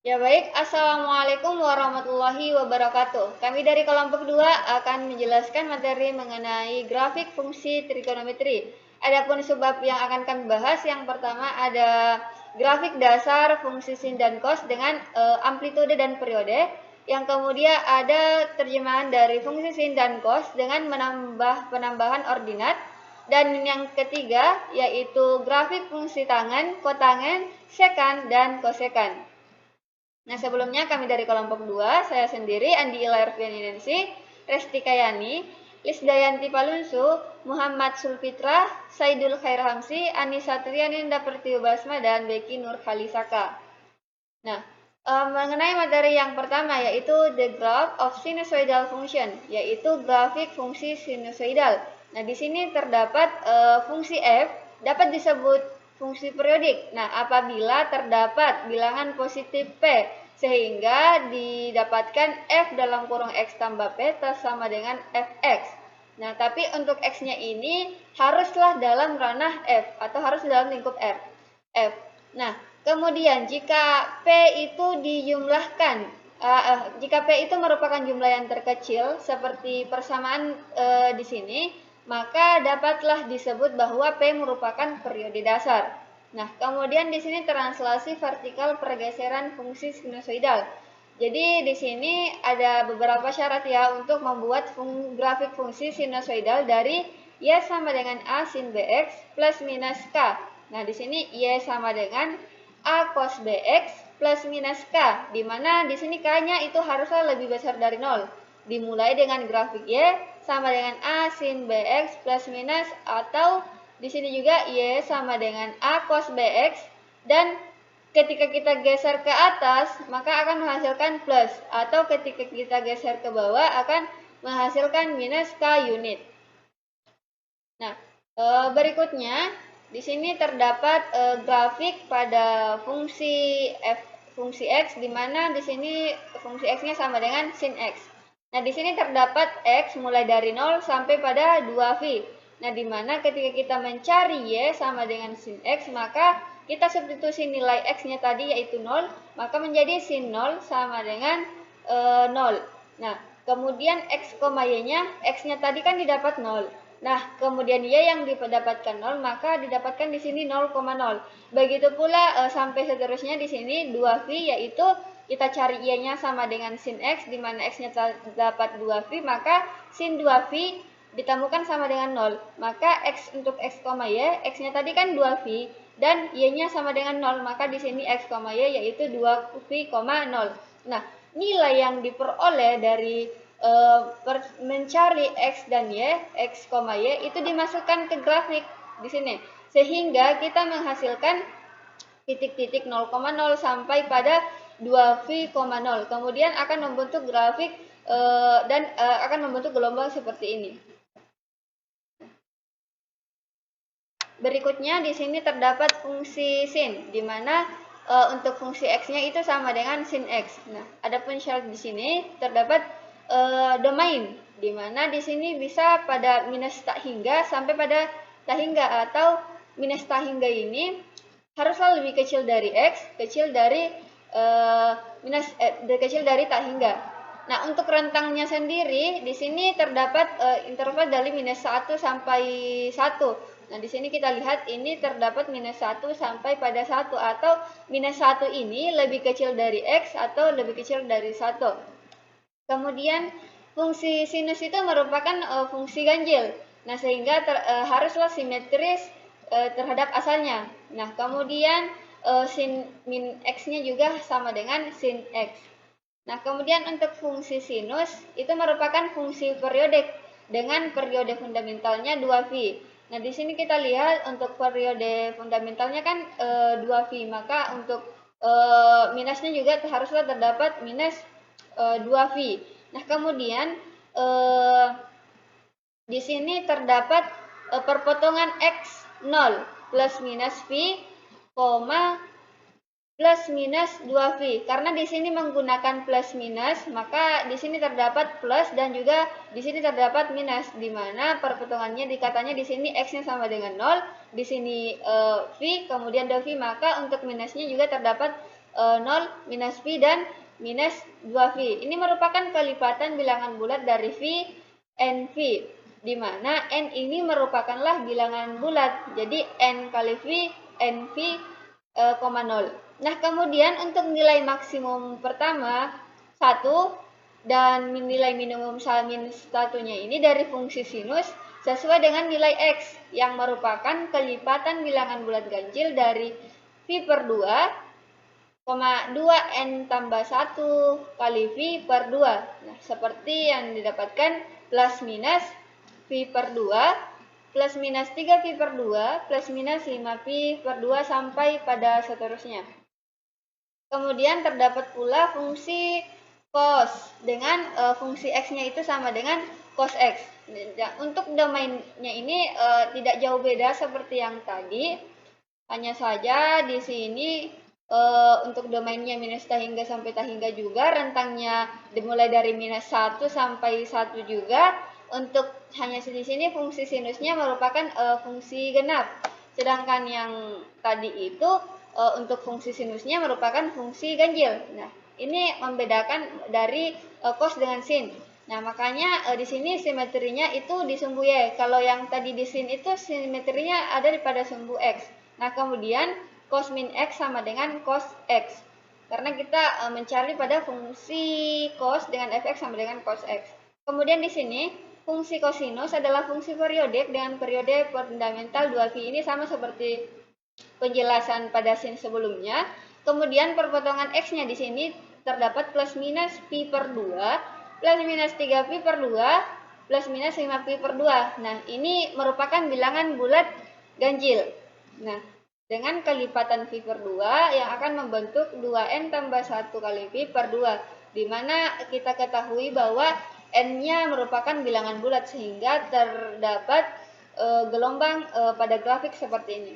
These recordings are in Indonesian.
Ya baik, Assalamualaikum warahmatullahi wabarakatuh. Kami dari kelompok 2 akan menjelaskan materi mengenai grafik fungsi trigonometri. Adapun sebab yang akan kami bahas, yang pertama ada grafik dasar fungsi sin dan cos dengan amplitude dan periode. Yang kemudian ada terjemahan dari fungsi sin dan cos dengan menambah penambahan ordinat. Dan yang ketiga yaitu grafik fungsi tangen, kotangen, sekan, dan kosekan. Nah, sebelumnya kami dari kelompok 2, saya sendiri Andi Ilarvianinensi, Resti Kayani, Lisdayanti Palunsu, Muhammad Sulfitra, Saidul Khairhamsi, Anissa Trianinda Pertiubasma, dan Becky Nur Khalisaka. Nah, mengenai materi yang pertama yaitu the graph of sinusoidal function, yaitu grafik fungsi sinusoidal. Nah, di sini terdapat fungsi f dapat disebut fungsi periodik. Nah, apabila terdapat bilangan positif p sehingga didapatkan f dalam kurung x tambah p sama dengan fx. Nah, tapi untuk x-nya ini haruslah dalam ranah f atau harus dalam lingkup f. Nah, kemudian jika P itu dijumlahkan, jika P itu merupakan jumlah yang terkecil seperti persamaan di sini, maka dapatlah disebut bahwa P merupakan periode dasar. Nah, kemudian di sini translasi vertikal pergeseran fungsi sinusoidal. Jadi di sini ada beberapa syarat ya untuk membuat grafik fungsi sinusoidal dari Y sama dengan A sin BX plus minus K. Nah, di sini Y sama dengan A cos BX plus minus K, di mana di sini K-nya itu harusnya lebih besar dari 0. Dimulai dengan grafik Y sama dengan A sin BX plus minus, atau di sini juga Y sama dengan A cos BX, dan ketika kita geser ke atas maka akan menghasilkan plus, atau ketika kita geser ke bawah akan menghasilkan minus K unit. Nah, berikutnya di sini terdapat grafik pada fungsi x, di mana di sini fungsi x-nya sama dengan sin x. Nah, di sini terdapat x mulai dari 0 sampai pada 2v. Nah, di mana ketika kita mencari y sama dengan sin x, maka kita substitusi nilai x-nya tadi yaitu 0, maka menjadi sin 0 sama dengan 0. Nah, kemudian x, y-nya, x-nya tadi kan didapat 0. Nah, kemudian Y yang didapatkan 0, maka didapatkan di sini 0,0. Begitu pula sampai seterusnya di sini 2V, yaitu kita cari Y-nya sama dengan sin X, di mana X-nya dapat 2V, maka sin 2V ditemukan sama dengan 0. Maka X untuk X, Y, X-nya tadi kan 2V, dan Y-nya sama dengan 0, maka di sini X, Y yaitu 2V,0. Nah, nilai yang diperoleh dari mencari X dan Y, X, Y itu dimasukkan ke grafik di sini, sehingga kita menghasilkan titik-titik 0,0 sampai pada 2V,0. Kemudian akan membentuk grafik dan akan membentuk gelombang seperti ini. Berikutnya di sini terdapat fungsi sin, di mana untuk fungsi x-nya itu sama dengan sin x. Nah, adapun syarat di sini terdapat domain, di mana di sini bisa pada minus tak hingga sampai pada tak hingga, atau minus tak hingga ini haruslah lebih kecil dari x, kecil dari kecil dari tak hingga. Nah, untuk rentangnya sendiri di sini terdapat interval dari minus 1 sampai 1. Nah, di sini kita lihat ini terdapat minus 1 sampai pada 1, atau minus 1 ini lebih kecil dari x atau lebih kecil dari 1. Kemudian fungsi sinus itu merupakan fungsi ganjil. Nah, sehingga haruslah simetris terhadap asalnya. Nah, kemudian sin min x-nya juga sama dengan sin x. Nah, kemudian untuk fungsi sinus itu merupakan fungsi periodik dengan periode fundamentalnya 2V. Nah, di sini kita lihat untuk periode fundamentalnya kan 2V, maka untuk minusnya juga haruslah terdapat minus 2V. Nah, kemudian di sini terdapat perpotongan x 0 plus minus V, plus minus 2V. Karena di sini menggunakan plus minus, maka di sini terdapat plus dan juga di sini terdapat minus, di mana perpotongannya dikatanya di sini x-nya sama dengan 0, di sini V, kemudian 2V, maka untuk minusnya juga terdapat 0, minus V, dan minus 2V. Ini merupakan kelipatan bilangan bulat dari V, N, V, di mana N ini merupakanlah bilangan bulat. Jadi N kali V, N, V, 0. Nah, kemudian untuk nilai maksimum pertama 1 dan nilai minimum min 1-nya ini dari fungsi sinus sesuai dengan nilai X yang merupakan kelipatan bilangan bulat ganjil dari V per 2, 2N tambah 1 kali V per 2. Nah, seperti yang didapatkan plus minus V per 2, plus minus 3V per 2, plus minus 5V per 2, sampai pada seterusnya. Kemudian terdapat pula fungsi cos dengan fungsi X-nya itu sama dengan cos X. Untuk domainnya ini tidak jauh beda seperti yang tadi, hanya saja di sini untuk domainnya minus tak hingga sampai tak hingga juga, rentangnya dimulai dari minus 1 sampai 1 juga. Untuk hanya di sini fungsi sinusnya merupakan fungsi genap, sedangkan yang tadi itu untuk fungsi sinusnya merupakan fungsi ganjil. Nah, ini membedakan dari cos dengan sin. Nah, makanya di sini simetrinya itu di sumbu Y. Kalau yang tadi di sin itu simetrinya ada pada sumbu X. Nah, kemudian cos min X sama dengan cos X. Karena kita mencari pada fungsi cos dengan fx sama dengan cos X. Kemudian di sini fungsi kosinus adalah fungsi periodik dengan periode fundamental 2V. Ini sama seperti penjelasan pada sin sebelumnya. Kemudian perpotongan X-nya di sini terdapat plus minus V per 2, plus minus 3V per 2, plus minus 5V per 2. Nah, ini merupakan bilangan bulat ganjil. Nah, dengan kelipatan V per 2 yang akan membentuk 2N tambah 1 kali V per 2. Di mana kita ketahui bahwa N-nya merupakan bilangan bulat sehingga terdapat gelombang pada grafik seperti ini.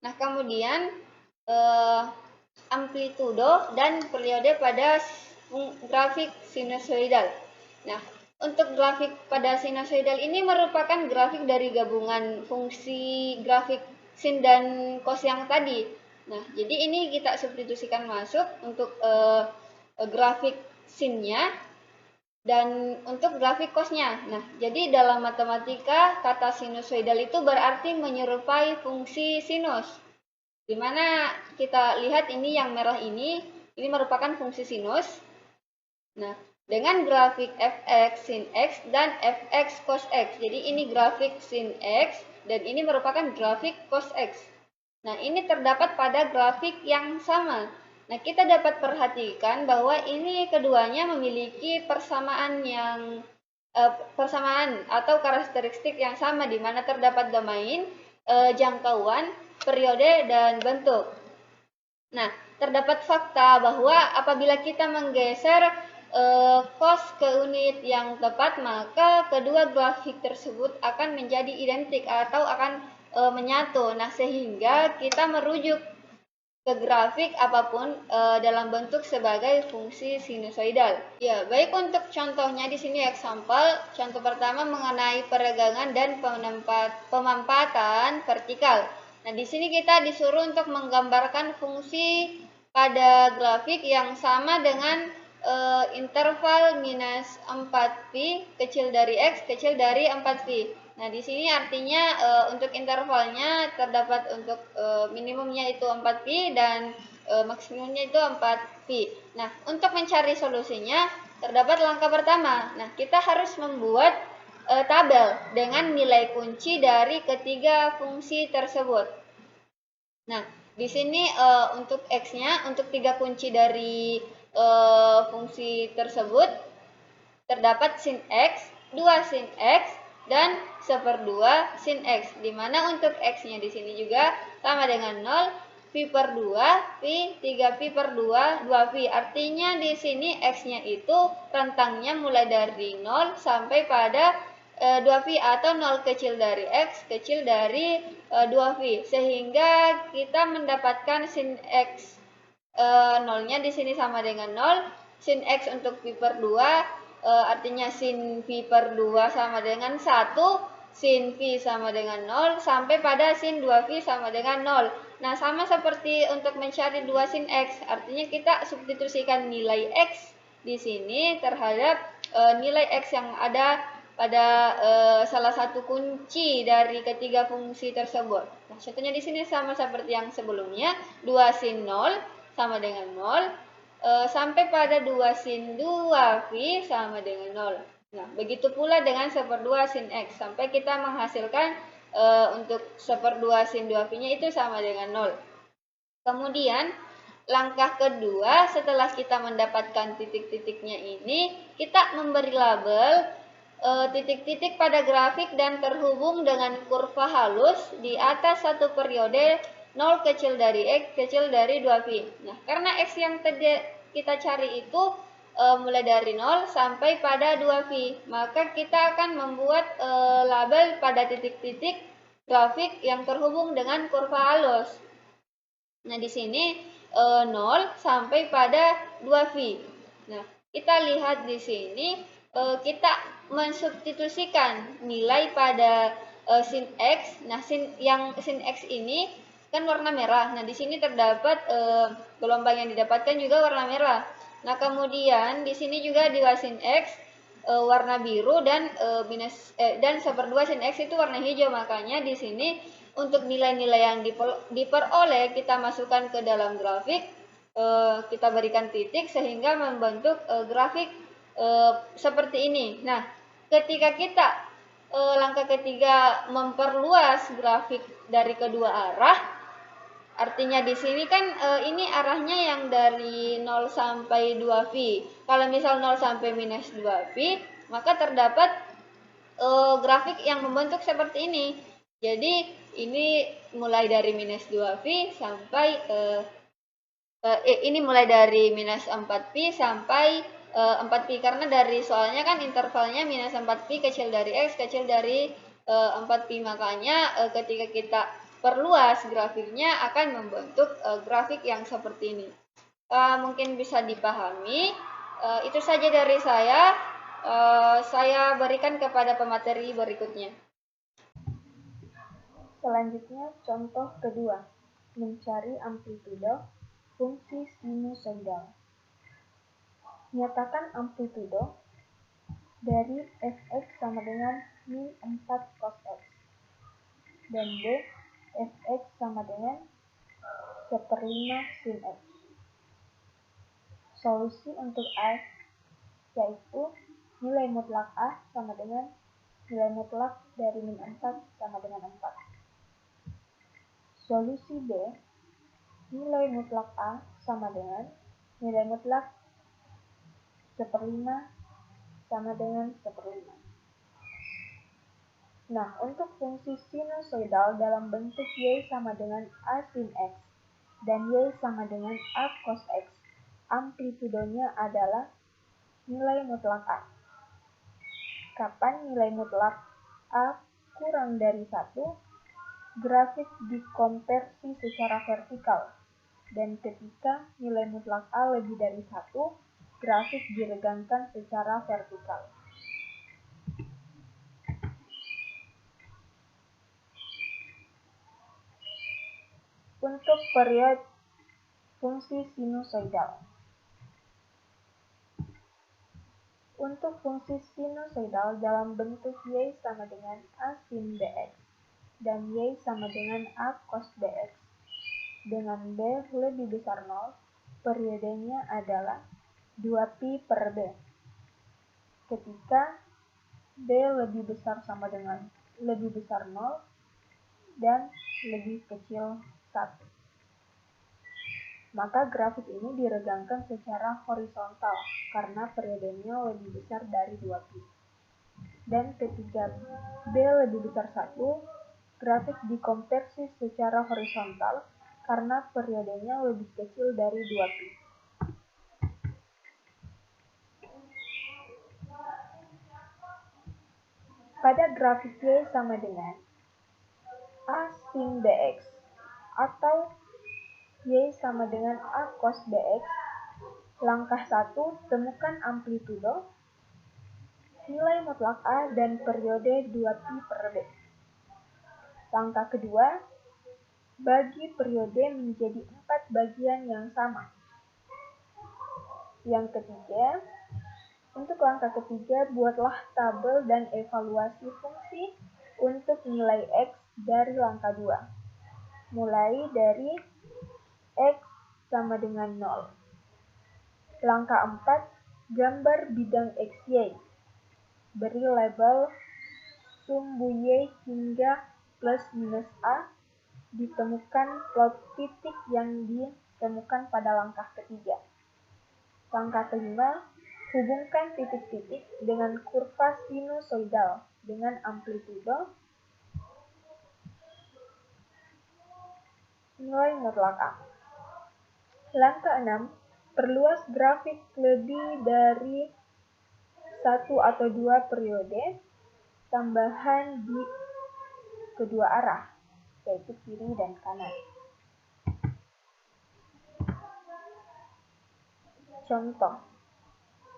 Nah, kemudian amplitudo dan periode pada grafik sinusoidal. Nah, untuk grafik pada sinusoidal ini merupakan grafik dari gabungan fungsi grafik sin dan cos yang tadi. Nah, jadi ini kita substitusikan masuk untuk grafik sinnya dan untuk grafik cosnya. Nah, jadi dalam matematika kata sinusoidal itu berarti menyerupai fungsi sinus. Di mana kita lihat ini yang merah ini merupakan fungsi sinus. Nah, dengan grafik fx sin x dan fx cos x. Jadi ini grafik sin x dan ini merupakan grafik cos x. Nah, ini terdapat pada grafik yang sama. Nah, kita dapat perhatikan bahwa ini keduanya memiliki persamaan atau karakteristik yang sama, di mana terdapat domain, jangkauan, periode, dan bentuk. Nah, terdapat fakta bahwa apabila kita menggeser cos ke unit yang tepat, maka kedua grafik tersebut akan menjadi identik atau akan menyatu. Nah, sehingga kita merujuk ke grafik apapun dalam bentuk sebagai fungsi sinusoidal. Ya, baik, untuk contohnya di sini example. Contoh pertama mengenai peregangan dan pemampatan vertikal. Nah, di sini kita disuruh untuk menggambarkan fungsi pada grafik yang sama dengan interval minus 4V kecil dari X kecil dari 4V. Nah, di sini artinya untuk intervalnya terdapat untuk minimumnya itu 4V dan maksimumnya itu 4V. Nah, untuk mencari solusinya terdapat langkah pertama. Nah, kita harus membuat tabel dengan nilai kunci dari ketiga fungsi tersebut. Nah, di sini untuk X-nya, untuk tiga kunci dari fungsi tersebut terdapat sin X, 2 sin X, dan 1/2 sin X, di mana untuk X-nya di sini juga sama dengan 0, V per 2, V, 3V per 2, 2V. Artinya di sini X-nya itu rentangnya mulai dari 0 sampai pada 2V atau 0 kecil dari X kecil dari 2V, sehingga kita mendapatkan sin X 0-nya di sini sama dengan 0, sin X untuk V per 2 artinya sin V per 2 sama dengan 1, sin V sama dengan 0, sampai pada sin 2V sama dengan 0. Nah, sama seperti untuk mencari 2 sin X, artinya kita substitusikan nilai X di sini terhadap nilai X yang ada pada salah satu kunci dari ketiga fungsi tersebut. Nah, contohnya di sini sama seperti yang sebelumnya, 2 sin 0 sama dengan 0, sampai pada 2 sin 2V sama dengan 0. Nah, begitu pula dengan 1/2 sin X, sampai kita menghasilkan untuk 1/2 sin 2V-nya itu sama dengan 0. Kemudian, langkah kedua setelah kita mendapatkan titik-titiknya ini, kita memberi label titik-titik pada grafik dan terhubung dengan kurva halus di atas satu periode 0 kecil dari X kecil dari 2V. Nah, karena X yang tadi kita cari itu mulai dari 0 sampai pada 2V, maka kita akan membuat label pada titik-titik grafik yang terhubung dengan kurva halus. Nah, di sini 0 sampai pada 2V. Nah, kita lihat di sini kita mensubstitusikan nilai pada sin X. Nah, sin X ini kan warna merah. Nah, di sini terdapat gelombang yang didapatkan juga warna merah. Nah, kemudian di sini juga di sin X warna biru dan dan 1/2 sin X itu warna hijau. Makanya di sini untuk nilai-nilai yang diperoleh kita masukkan ke dalam grafik, kita berikan titik sehingga membentuk grafik seperti ini. Nah, ketika kita langkah ketiga memperluas grafik dari kedua arah, artinya di sini kan ini arahnya yang dari 0 sampai 2V. Kalau misal 0 sampai minus 2V, maka terdapat grafik yang membentuk seperti ini. Jadi ini mulai dari minus 2V sampai ini mulai dari minus 4V sampai 4V, karena dari soalnya kan intervalnya minus 4V kecil dari X kecil dari 4V, makanya ketika kita perluas grafiknya akan membentuk grafik yang seperti ini. Mungkin bisa dipahami. Itu saja dari saya. Saya berikan kepada pemateri berikutnya. Selanjutnya, contoh kedua, mencari amplitudo fungsi sinusoidal. Nyatakan amplitudo dari fx sama dengan min 4 cos x dan b fx sama dengan 1/5 sin x. Solusi untuk A yaitu nilai mutlak A sama dengan nilai mutlak dari min 4 sama dengan 4. Solusi B, nilai mutlak A sama dengan nilai mutlak 1/5 sama dengan 1/5. Nah, untuk fungsi sinusoidal dalam bentuk Y sama dengan A sin X dan Y sama dengan A cos X, amplitudonya adalah nilai mutlak A. Kapan nilai mutlak A kurang dari 1, grafik dikonversi secara vertikal, dan ketika nilai mutlak A lebih dari 1, grafik diregangkan secara vertikal. Untuk periode fungsi sinusoidal. Untuk fungsi sinusoidal dalam bentuk Y sama dengan A sin Bx dan Y sama dengan A cos Bx dengan B lebih besar 0, periodenya adalah 2pi per B. Ketika B lebih besar sama dengan lebih besar 0 dan lebih kecil 1. Maka grafik ini diregangkan secara horizontal karena periodenya lebih besar dari 2pi. Dan ketika B lebih besar 1, grafik dikonversi secara horizontal karena periodenya lebih kecil dari 2pi. Pada grafik Y sama dengan A sin Bx atau Y sama dengan A cos Bx, langkah 1, temukan amplitudo, nilai mutlak A dan periode 2pi per B. Langkah kedua, bagi periode menjadi 4 bagian yang sama. Yang ketiga, untuk langkah ketiga, buatlah tabel dan evaluasi fungsi untuk nilai X dari langkah 2. Mulai dari X sama dengan 0. Langkah 4, gambar bidang XY. Beri label sumbu Y hingga plus minus A. Ditemukan plot titik yang ditemukan pada langkah ketiga. Langkah kelima, hubungkan titik-titik dengan kurva sinusoidal dengan amplitudo nilai mutlak A. Langkah 6, perluas grafik lebih dari 1 atau 2 periode tambahan di kedua arah, yaitu kiri dan kanan. Contoh,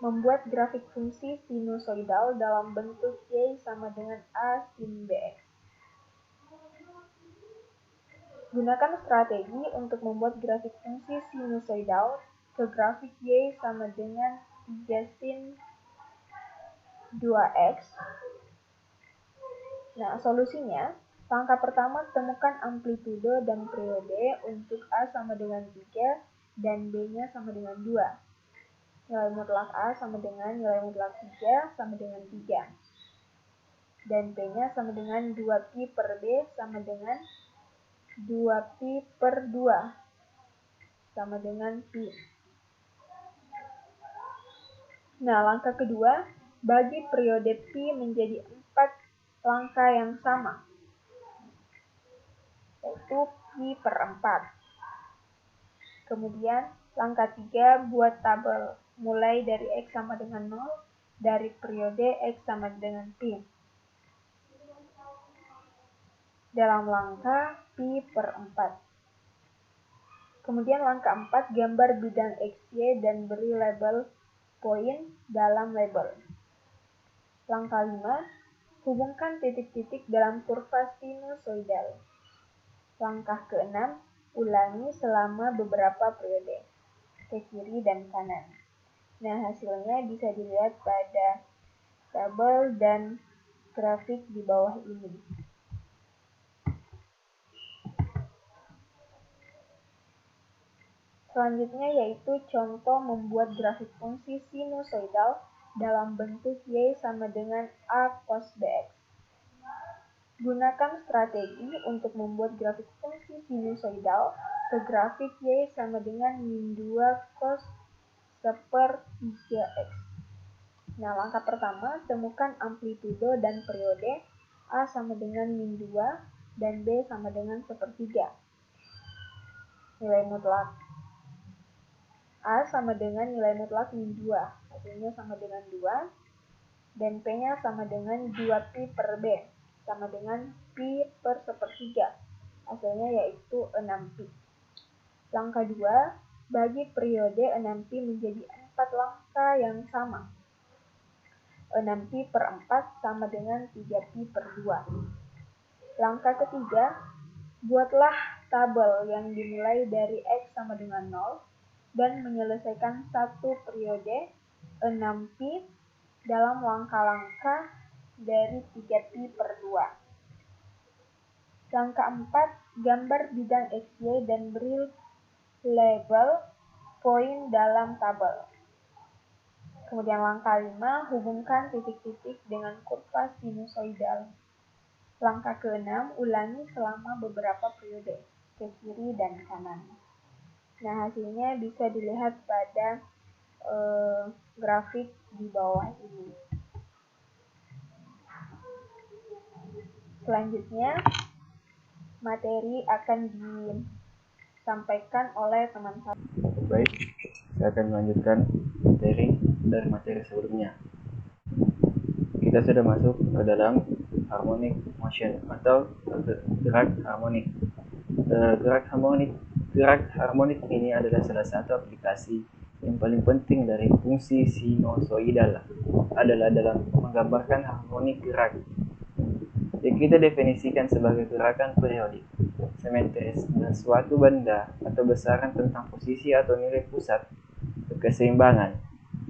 membuat grafik fungsi sinusoidal dalam bentuk Y sama dengan A sin BX. Gunakan strategi untuk membuat grafik fungsi sinusoidal ke grafik Y sama dengan 3 sin 2X. Nah, solusinya, langkah pertama temukan amplitudo dan periode untuk A sama dengan 3 dan B-nya sama dengan 2. Nilai mutlak A sama dengan nilai mutlak 3 sama dengan 3. Dan P-nya sama dengan 2Pi per B sama dengan 2Pi per 2 sama dengan Pi. Nah, langkah kedua, bagi periode Pi menjadi 4 langkah yang sama, yaitu Pi per 4. Kemudian, langkah 3, buat tabel mulai dari X sama dengan 0, dari periode X sama dengan Pi. Dalam langkah Pi per 4. Kemudian langkah 4, gambar bidang XY dan beri label poin dalam label. Langkah 5, hubungkan titik-titik dalam kurva sinusoidal. Langkah ke-6, ulangi selama beberapa periode, ke kiri dan kanan. Nah, hasilnya bisa dilihat pada tabel dan grafik di bawah ini. Selanjutnya yaitu contoh membuat grafik fungsi sinusoidal dalam bentuk Y sama dengan A cos BX. Gunakan strategi untuk membuat grafik fungsi sinusoidal ke grafik Y sama dengan min 2 cos seper 3X. Nah, langkah pertama, temukan amplitudo dan periode A sama dengan min 2 dan B sama dengan sepertiga. Nilai mutlak A sama dengan nilai mutlak min 2, hasilnya sama dengan 2, dan P-nya sama dengan 2Pi per B, sama dengan Pi per sepertiga, hasilnya yaitu 6Pi. Langkah 2, bagi periode 6Pi menjadi 4 langkah yang sama. 6Pi per 4 sama dengan 3Pi per 2. Langkah ketiga, buatlah tabel yang dimulai dari X sama dengan 0, dan menyelesaikan satu periode 6Pi dalam langkah-langkah dari 3Pi per 2. Langkah 4, gambar bidang XY dan beri label poin dalam tabel. Kemudian langkah 5, hubungkan titik-titik dengan kurva sinusoidal. Langkah ke-6, ulangi selama beberapa periode, ke kiri dan kanan. Nah, hasilnya bisa dilihat pada grafik di bawah ini. Selanjutnya, materi akan disampaikan oleh teman saya. Baik, saya akan melanjutkan materi dari materi sebelumnya. Kita sudah masuk ke dalam harmonic motion atau gerak harmonik. Gerak harmonik ini adalah salah satu aplikasi yang paling penting dari fungsi sinusoidal adalah dalam menggambarkan harmonik gerak. yang kita definisikan sebagai gerakan periodik, simetris, dan suatu benda atau besaran tentang posisi atau nilai pusat keseimbangan.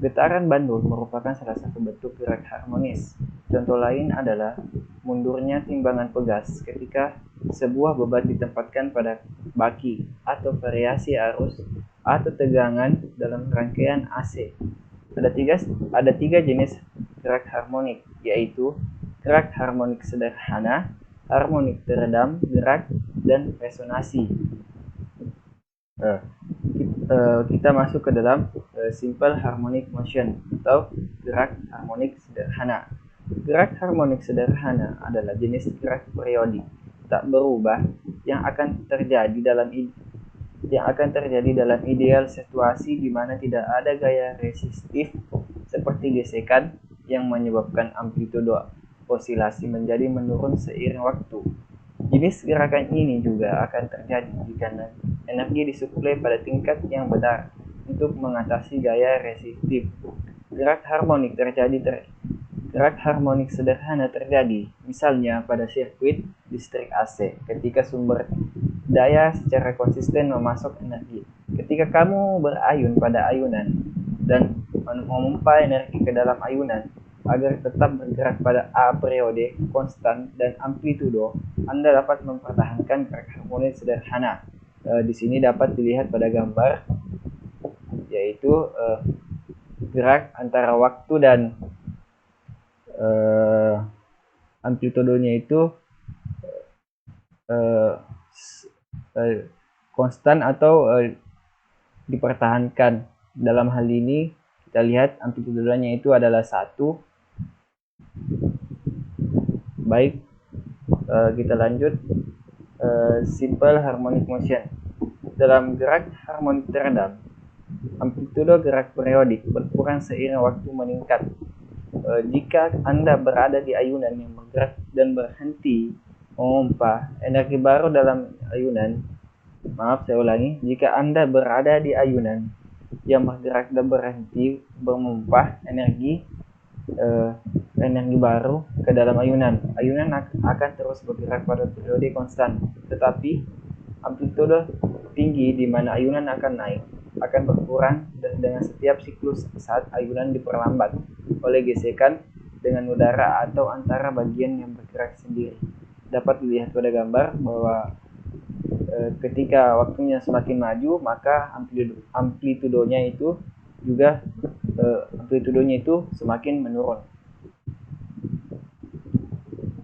Getaran bandul merupakan salah satu bentuk gerak harmonis. Contoh lain adalah mundurnya timbangan pegas ketika sebuah beban ditempatkan pada baki, atau variasi arus atau tegangan dalam rangkaian AC. Ada tiga jenis gerak harmonik, yaitu gerak harmonik sederhana, harmonik teredam, gerak, dan resonansi. Kita masuk ke dalam simple harmonic motion atau gerak harmonik sederhana. Gerak harmonik sederhana adalah jenis gerak periodik tak berubah yang akan terjadi dalam ideal situasi di mana tidak ada gaya resistif seperti gesekan yang menyebabkan amplitudo osilasi menjadi menurun seiring waktu. Jenis gerakan ini juga akan terjadi jika energi disuplai pada tingkat yang benar untuk mengatasi gaya resistif. Gerak harmonik sederhana terjadi, misalnya pada sirkuit listrik AC, ketika sumber daya secara konsisten memasok energi. Ketika kamu berayun pada ayunan dan memompa energi ke dalam ayunan agar tetap bergerak pada A periode konstan dan amplitudo, Anda dapat mempertahankan gerak harmonis sederhana. Di sini dapat dilihat pada gambar, yaitu gerak antara waktu dan amplitudonya itu konstan atau dipertahankan. Dalam hal ini kita lihat amplitudonya itu adalah 1. Baik, kita lanjut. Simple harmonic motion. Dalam gerak harmonik teredam, amplitudo gerak periodik berkurang seiring waktu meningkat. Jika Anda berada di ayunan yang bergerak dan berhenti memompa energi baru dalam ayunan, jika Anda berada di ayunan yang bergerak dan berhenti memompa energi baru ke dalam ayunan akan terus bergerak pada periode konstan, tetapi amplitudo tinggi di mana ayunan akan naik akan berkurang dengan setiap siklus saat ayunan diperlambat oleh gesekan dengan udara atau antara bagian yang bergerak sendiri. Dapat dilihat pada gambar bahwa ketika waktunya semakin maju, maka amplitudonya itu semakin menurun.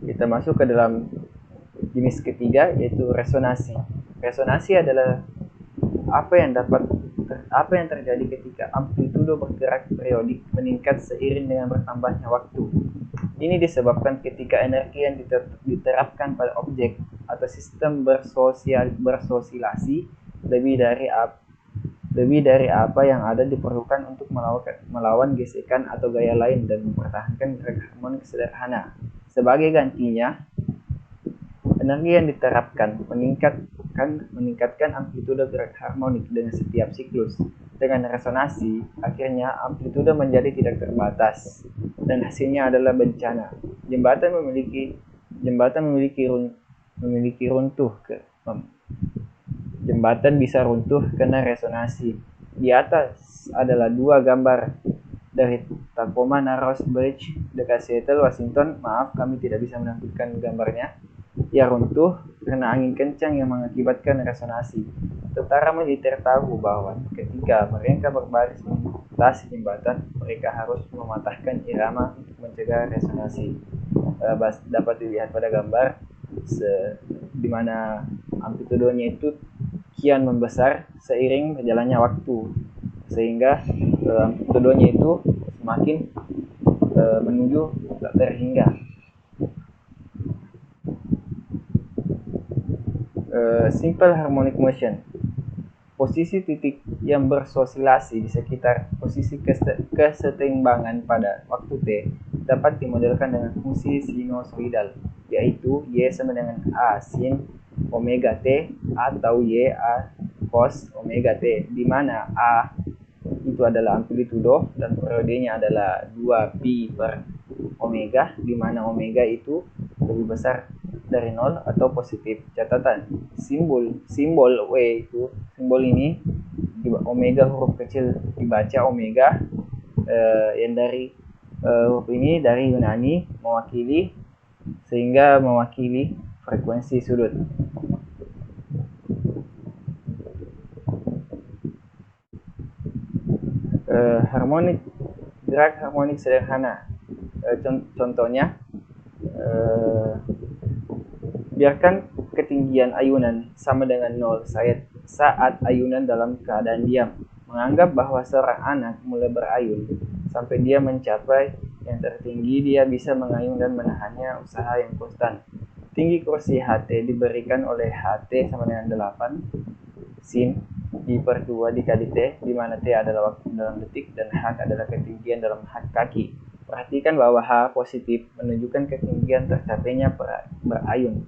Kita masuk ke dalam jenis ketiga, yaitu resonansi. Resonansi adalah apa yang terjadi ketika amplitudo bergerak periodik meningkat seiring dengan bertambahnya waktu. Ini disebabkan ketika energi yang diterapkan pada objek atau sistem bersosialisasi lebih dari apa yang ada diperlukan untuk melawan gesekan atau gaya lain dan mempertahankan gerak harmonik sederhana. Sebagai gantinya, energi yang diterapkan meningkatkan amplitudo gerak harmonik dengan setiap siklus. Dengan resonansi, akhirnya amplitudo menjadi tidak terbatas, dan hasilnya adalah bencana. Jembatan bisa runtuh karena resonansi. Di atas adalah 2 gambar dari Tacoma Narrows Bridge dekat Seattle, Washington. Maaf, kami tidak bisa menampilkan gambarnya. Ia runtuh karena angin kencang yang mengakibatkan resonansi. Tentara militer tahu bahwa ketika mereka berbaris melintasi jembatan, mereka harus mematahkan irama untuk mencegah resonansi. Dapat dilihat pada gambar di mana amplitudonya itu kian membesar seiring berjalannya waktu, sehingga amplitudonya itu semakin menuju tak terhingga. Simple harmonic motion. Posisi titik yang bersosialisasi di sekitar posisi kesetimbangan pada waktu T dapat dimodelkan dengan fungsi sinusoidal, yaitu Y sama dengan A sin omega T atau Y A cos omega T, di mana A itu adalah amplitudo dan periodenya adalah 2pi per omega, di mana omega itu lebih besar dari 0 atau positif. Catatan, simbol W itu, simbol ini omega huruf kecil dibaca omega, yang dari huruf ini dari Yunani mewakili frekuensi sudut. Gerak harmonik sederhana. Contohnya, biarkan ketinggian ayunan sama dengan 0 saat ayunan dalam keadaan diam. Menganggap bahwa seorang anak mulai berayun sampai dia mencapai yang tertinggi, dia bisa mengayun dan menahannya usaha yang konstan. Tinggi kursi HT diberikan oleh HT sama dengan 8 sin I per 2 dikali T, di mana T adalah waktu dalam detik dan H adalah ketinggian dalam kaki. Perhatikan bahwa H positif menunjukkan ketinggian tercapainya berayun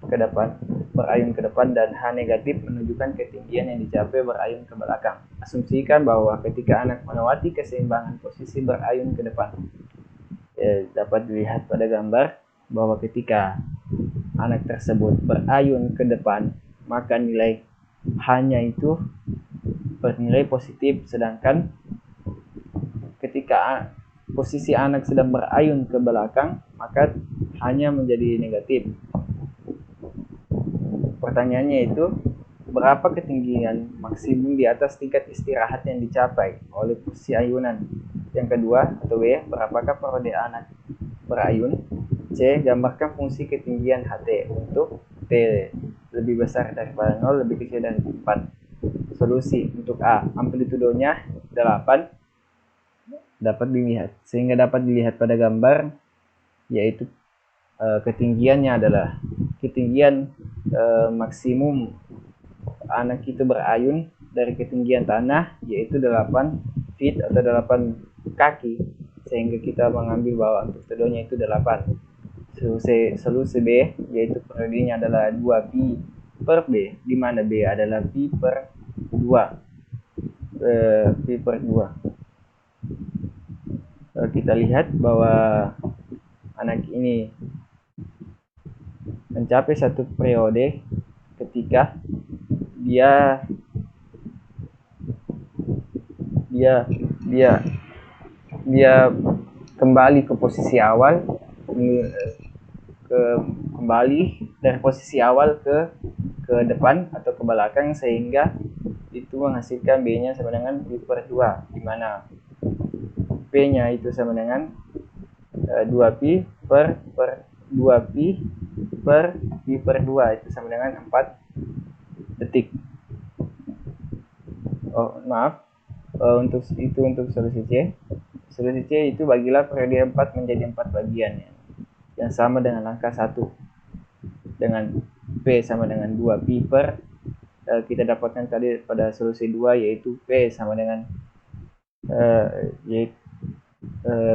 ke depan, dan H negatif menunjukkan ketinggian yang dicapai berayun ke belakang. Asumsikan bahwa ketika anak melewati keseimbangan posisi berayun ke depan, dapat dilihat pada gambar bahwa ketika anak tersebut berayun ke depan, maka nilai H-nya itu bernilai positif, sedangkan ketika posisi anak sedang berayun ke belakang, maka H-nya menjadi negatif. Pertanyaannya itu, berapa ketinggian maksimum di atas tingkat istirahat yang dicapai oleh posisi ayunan? Yang kedua, atau B, berapakah periode anak berayun? C, gambarkan fungsi ketinggian HT untuk T lebih besar daripada 0, lebih kecil dari 4. Solusi untuk A, amplitudonya 8 dapat dilihat pada gambar, yaitu ketinggiannya adalah ketinggian maksimum anak itu berayun dari ketinggian tanah, yaitu 8 feet atau 8 kaki, sehingga kita mengambil bahwa amplitudonya itu 8. Solusi B, yaitu periodenya adalah 2pi per B, di mana B adalah pi per 2. Kita lihat bahwa anak ini mencapai satu periode ketika dia kembali ke posisi awal, kembali dari posisi awal ke depan atau ke belakang, sehingga itu menghasilkan B-nya sama dengan pi per 2, di mana P-nya itu sama dengan 2pi per 2pi per pi per 2, itu sama dengan 4 detik. Untuk solusi C. Solusi C itu bagilah periode 4 menjadi 4 bagian, yang sama dengan angka 1, dengan P sama dengan 2pi per, kita dapatkan tadi pada solusi 2, yaitu P sama dengan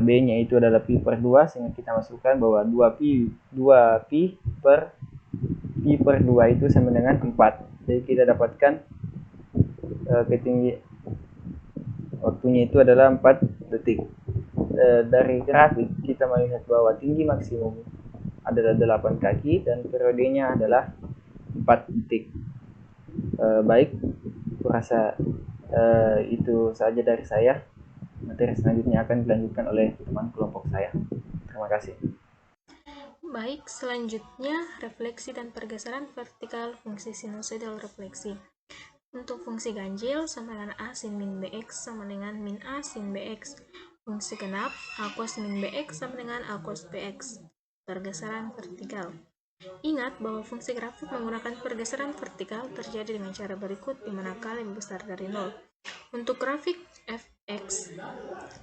B-nya itu adalah pi per 2, sehingga kita masukkan bahwa 2pi per pi per 2 itu sama dengan 4. Jadi kita dapatkan ketinggian waktunya itu adalah 4 detik. Dari grafik kita melihat bahwa tinggi maksimum adalah 8 kaki dan periodenya adalah 4 detik. Baik, kurasa itu saja dari saya. Materi selanjutnya akan dilanjutkan oleh teman kelompok saya. Terima kasih. Baik, selanjutnya refleksi dan pergeseran vertikal fungsi sinusoidal refleksi. Untuk fungsi ganjil sama dengan A sin min Bx sama dengan min A sin Bx. Fungsi genap A cos min Bx sama dengan A cos Bx. Pergeseran vertikal. Ingat bahwa fungsi grafik menggunakan pergeseran vertikal terjadi dengan cara berikut, di mana K lebih besar dari 0. Untuk grafik fx,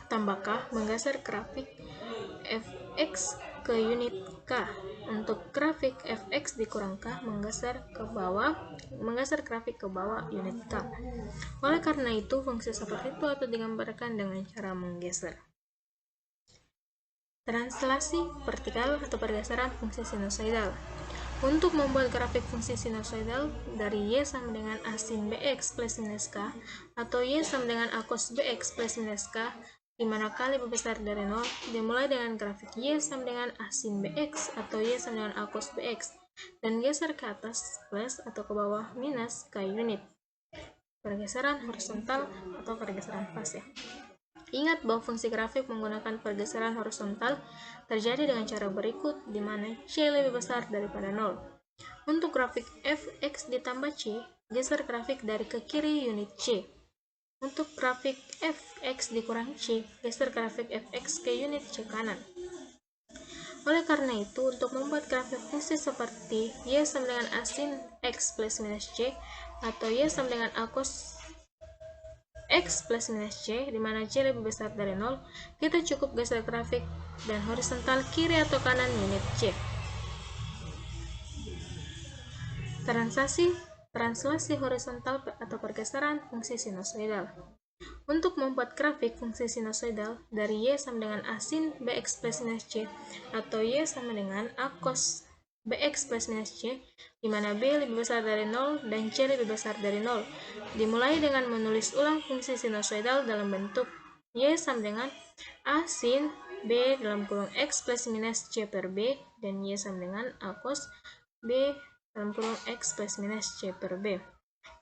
tambah K menggeser grafik fx ke unit K. Untuk grafik fx dikurang K menggeser grafik ke bawah unit K. Oleh karena itu, fungsi seperti itu atau digambarkan dengan cara menggeser. Translasi vertikal atau pergeseran fungsi sinusoidal. Untuk membuat grafik fungsi sinusoidal dari Y sama dengan A sin Bx plus minus K atau Y sama dengan A cos Bx plus minus K, di mana K lebih besar dari 0, dimulai dengan grafik Y sama dengan A sin BX atau Y sama dengan A cos BX, dan geser ke atas plus atau ke bawah minus K unit. Pergeseran horizontal atau pergeseran pas ya. Ingat bahwa fungsi grafik menggunakan pergeseran horizontal terjadi dengan cara berikut, di mana C lebih besar daripada 0. Untuk grafik fx ditambah C, geser grafik dari ke kiri unit C. Untuk grafik fx dikurang C, geser grafik fx ke unit C kanan. Oleh karena itu, untuk membuat grafik fungsi seperti Y sama dengan A sin X plus minus C atau Y sama dengan A cos X plus minus C, di mana C lebih besar dari 0, kita cukup geser grafik dan horizontal kiri atau kanan unit C. Translasi horizontal atau pergeseran fungsi sinusoidal. Untuk membuat grafik fungsi sinusoidal dari Y sama dengan A sin BX plus minus C atau Y sama dengan A cos BX plus minus C, di mana B lebih besar dari 0 dan C lebih besar dari 0, dimulai dengan menulis ulang fungsi sinusoidal dalam bentuk Y sama dengan A sin B dalam kurung X plus minus C per B dan Y sama dengan A cos B dalam kurung X plus minus C per B.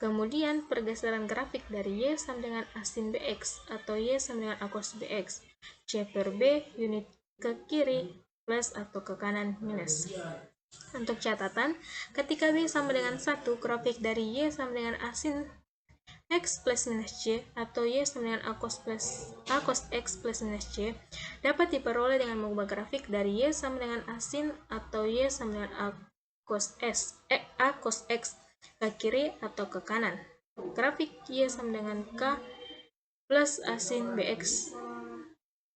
Kemudian pergeseran grafik dari Y sama dengan A sin BX atau Y sama dengan A cos BX, C per B unit ke kiri plus atau ke kanan minus. Untuk catatan, ketika B sama dengan 1, grafik dari Y sama dengan A sin X plus minus C atau Y sama dengan A cos X plus minus C dapat diperoleh dengan mengubah grafik dari Y sama dengan A sin atau Y sama dengan A cos X ke kiri atau ke kanan. Grafik Y sama dengan K plus A sin BX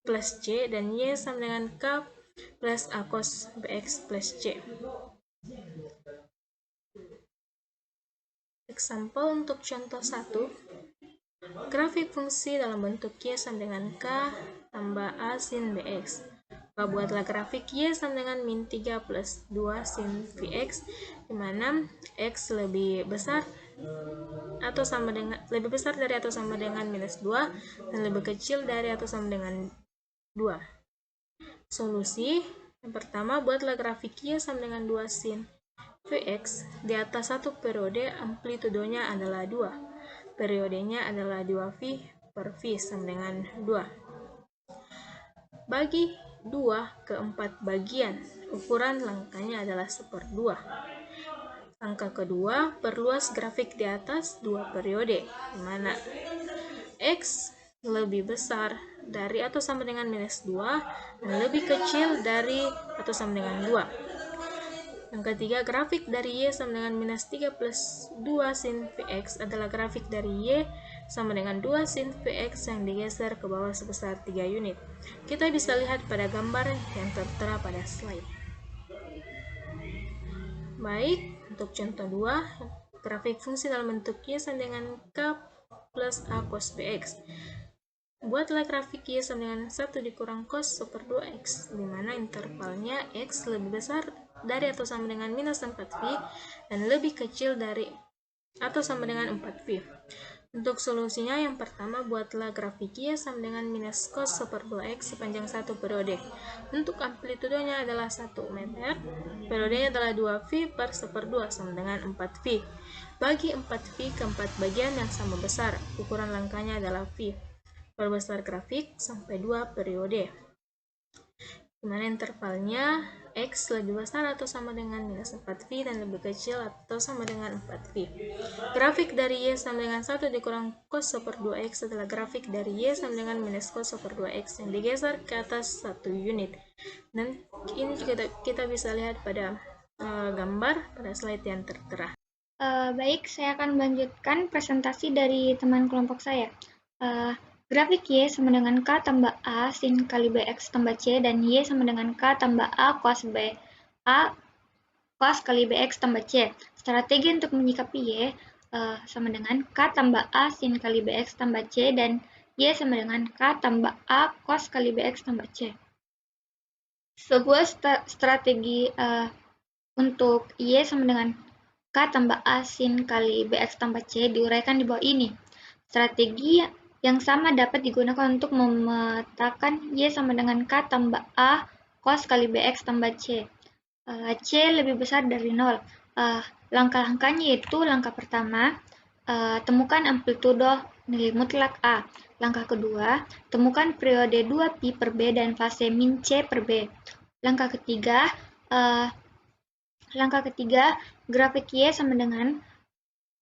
plus C dan Y sama dengan K plus A cos BX plus C. Example untuk contoh 1. Grafik fungsi dalam bentuk Y sama dengan K tambah A sin BX. Buatlah grafik Y sama dengan min 3 plus 2 sin Vx, di mana X lebih besar dari atau sama dengan minus 2 dan lebih kecil dari atau sama dengan 2. Solusi yang pertama, buatlah grafik Y sama dengan 2 sin Vx. Di atas satu periode, amplitudenya adalah 2. Periodenya adalah 2V per V sama dengan 2. Bagi 2 ke 4 bagian, ukuran langkahnya adalah 1/2. Angka kedua, perluas grafik di atas 2 periode, di mana X lebih besar dari atau sama dengan minus 2 dan lebih kecil dari atau sama dengan 2. Yang ketiga, grafik dari Y sama dengan minus 3 plus 2 sin Vx adalah grafik dari Y sama dengan 2 sin Vx yang digeser ke bawah sebesar 3 unit. Kita bisa lihat pada gambar yang tertera pada slide. Baik, untuk contoh 2, grafik fungsi dalam bentuk Y sama dengan K plus A cos Bx. Buatlah grafik Y sama dengan 1 dikurang cos 1/2x, di mana intervalnya X lebih besar dari atau sama dengan minus 4V dan lebih kecil dari atau sama dengan 4V. Untuk solusinya, yang pertama, buatlah grafik Y sama dengan minus cos 1/2x sepanjang satu periode. Untuk amplitudenya adalah 1 meter, periodenya adalah 2V per 1/2 sama dengan 4V. Bagi 4V ke 4 bagian yang sama besar, ukuran langkahnya adalah V. Perbesar grafik sampai 2 periode, dimana intervalnya X lebih besar atau sama dengan minus 4V dan lebih kecil atau sama dengan 4V. Grafik dari Y sama dengan 1 dikurang cos 1/2x adalah grafik dari Y sama dengan minus cos 1/2x yang digeser ke atas 1 unit. Dan ini juga kita bisa lihat pada gambar pada slide yang tertera. Baik, saya akan melanjutkan presentasi dari teman kelompok saya. Grafik Y sama dengan K tambah A sin kali BX tambah C dan Y sama dengan K tambah A cos kali BX tambah C. Strategi untuk menyikapi Y sama dengan K tambah A sin kali BX tambah C dan Y sama dengan K tambah A cos kali BX tambah C. Sebuah strategi untuk Y sama dengan K tambah A sin kali BX tambah C diuraikan di bawah ini. Strategi yang sama dapat digunakan untuk memetakan Y sama dengan K tambah A cos kali BX tambah C. C lebih besar dari 0. Langkah-langkahnya yaitu langkah pertama, temukan amplitudo nilai mutlak A. Langkah kedua, temukan periode 2pi per B dan fase min C per B. Langkah ketiga, grafik Y sama dengan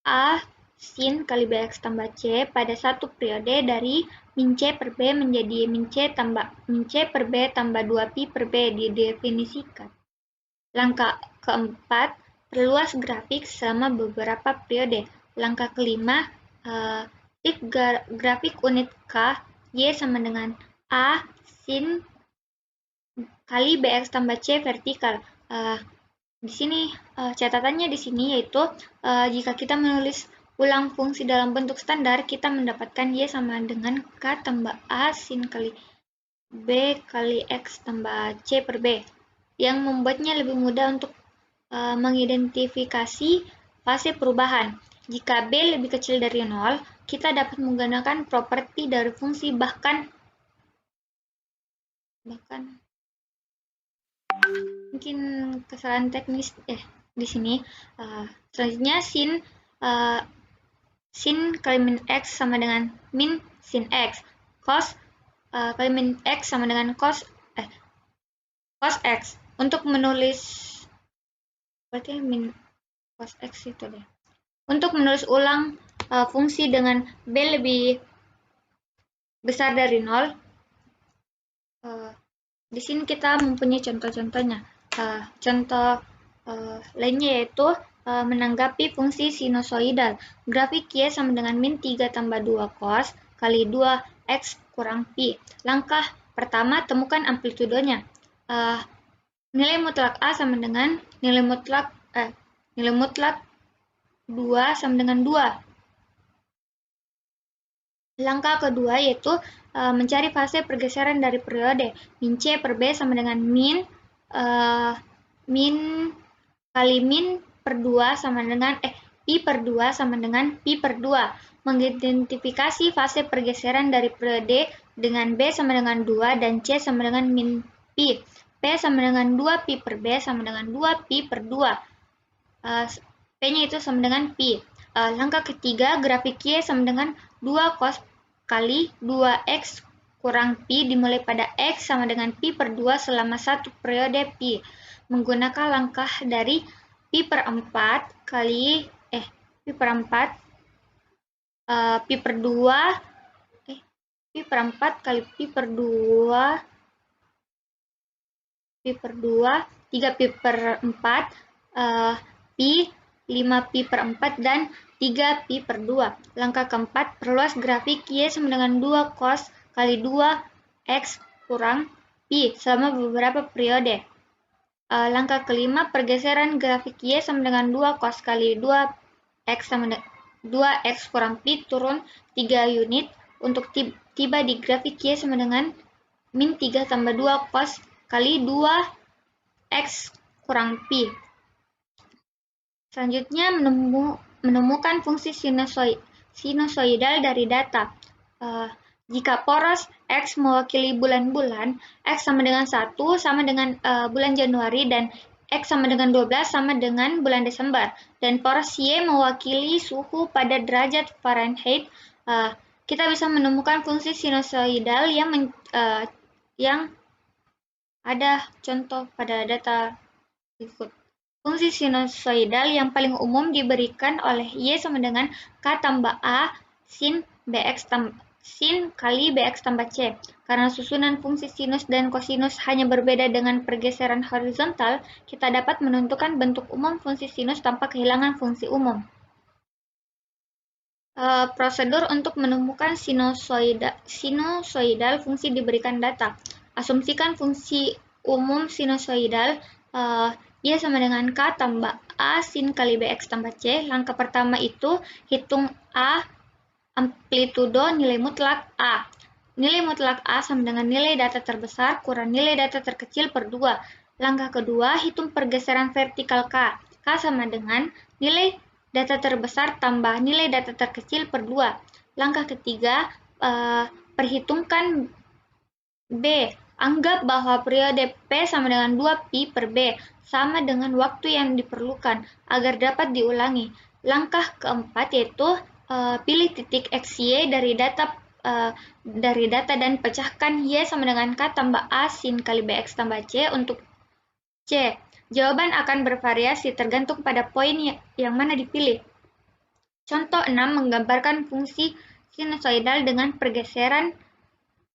A sin kali BX tambah C pada satu periode dari min C per B menjadi min C per B tambah 2pi per B didefinisikan. Langkah keempat, perluas grafik selama beberapa periode. Langkah kelima, tik grafik unit K, Y sama dengan A sin kali BX tambah C vertikal. Di sini catatannya di sini yaitu jika kita menulis ulang fungsi dalam bentuk standar, kita mendapatkan Y sama dengan K tambah A sin kali B kali X tambah C per B, yang membuatnya lebih mudah untuk mengidentifikasi fase perubahan. Jika B lebih kecil dari 0, kita dapat menggunakan properti dari fungsi bahkan mungkin kesalahan teknis di sini. Selanjutnya sin kali min X sama dengan min sin X, cos kali min X sama dengan cos X. Untuk menulis berarti min cos X itu deh. Untuk menulis ulang fungsi dengan B lebih besar dari 0, di sini kita mempunyai contoh-contohnya. Contoh lainnya yaitu menanggapi fungsi sinusoidal. Grafik Y sama dengan min 3 tambah 2 cos kali 2x kurang pi. Langkah pertama, temukan amplitudonya. Nilai mutlak A sama dengan nilai mutlak 2 sama dengan 2. Langkah kedua yaitu mencari fase pergeseran dari periode. Min C per B sama dengan min kali min per 2 sama dengan pi per 2 sama dengan pi per 2. Mengidentifikasi fase pergeseran dari periode dengan B sama dengan 2 dan C sama dengan min pi. P sama dengan 2 pi per B sama dengan 2 pi per 2. P-nya itu sama dengan pi. Langkah ketiga, grafik Y sama dengan 2 cos kali 2x kurang pi dimulai pada x sama dengan pi per 2 selama satu periode pi. Menggunakan langkah dari pi per 4 kali pi per 4 pi per 2 pi per 4 kali pi per 2 3 pi per 4 pi 5 pi per 4 dan 3 pi per 2. Langkah keempat, perluas grafik Y sama dengan 2 cos kali 2x kurang pi selama beberapa periode. Langkah kelima, pergeseran grafik Y sama dengan 2 cos kali 2x sama dengan 2x kurang pi turun 3 unit untuk tiba di grafik Y sama dengan min 3 tambah 2 cos kali 2x kurang pi. Selanjutnya, menemukan fungsi sinusoidal dari data. Jika poros X mewakili bulan-bulan, X sama dengan 1 sama dengan bulan Januari dan X sama dengan 12 sama dengan bulan Desember, dan poros Y mewakili suhu pada derajat Fahrenheit, kita bisa menemukan fungsi sinusoidal yang ada contoh pada data berikut. Fungsi sinusoidal yang paling umum diberikan oleh Y sama dengan K tambah A sin kali BX tambah C. Karena susunan fungsi sinus dan kosinus hanya berbeda dengan pergeseran horizontal, kita dapat menentukan bentuk umum fungsi sinus tanpa kehilangan fungsi umum. Prosedur untuk menemukan sinusoidal fungsi diberikan data. Asumsikan fungsi umum sinusoidal Y sama dengan K tambah A sin kali BX tambah C. Langkah pertama itu hitung A amplitudo nilai mutlak A. Nilai mutlak A sama dengan nilai data terbesar kurang nilai data terkecil per 2. Langkah kedua, hitung pergeseran vertikal K. K sama dengan nilai data terbesar tambah nilai data terkecil per 2. Langkah ketiga, perhitungkan B. Anggap bahwa periode P sama dengan 2Pi per B sama dengan waktu yang diperlukan agar dapat diulangi. Langkah keempat yaitu pilih titik XY dari data dan pecahkan Y sama dengan K tambah A sin kali BX tambah C untuk C. Jawaban akan bervariasi tergantung pada poin yang mana dipilih. Contoh 6 menggambarkan fungsi sinusoidal dengan pergeseran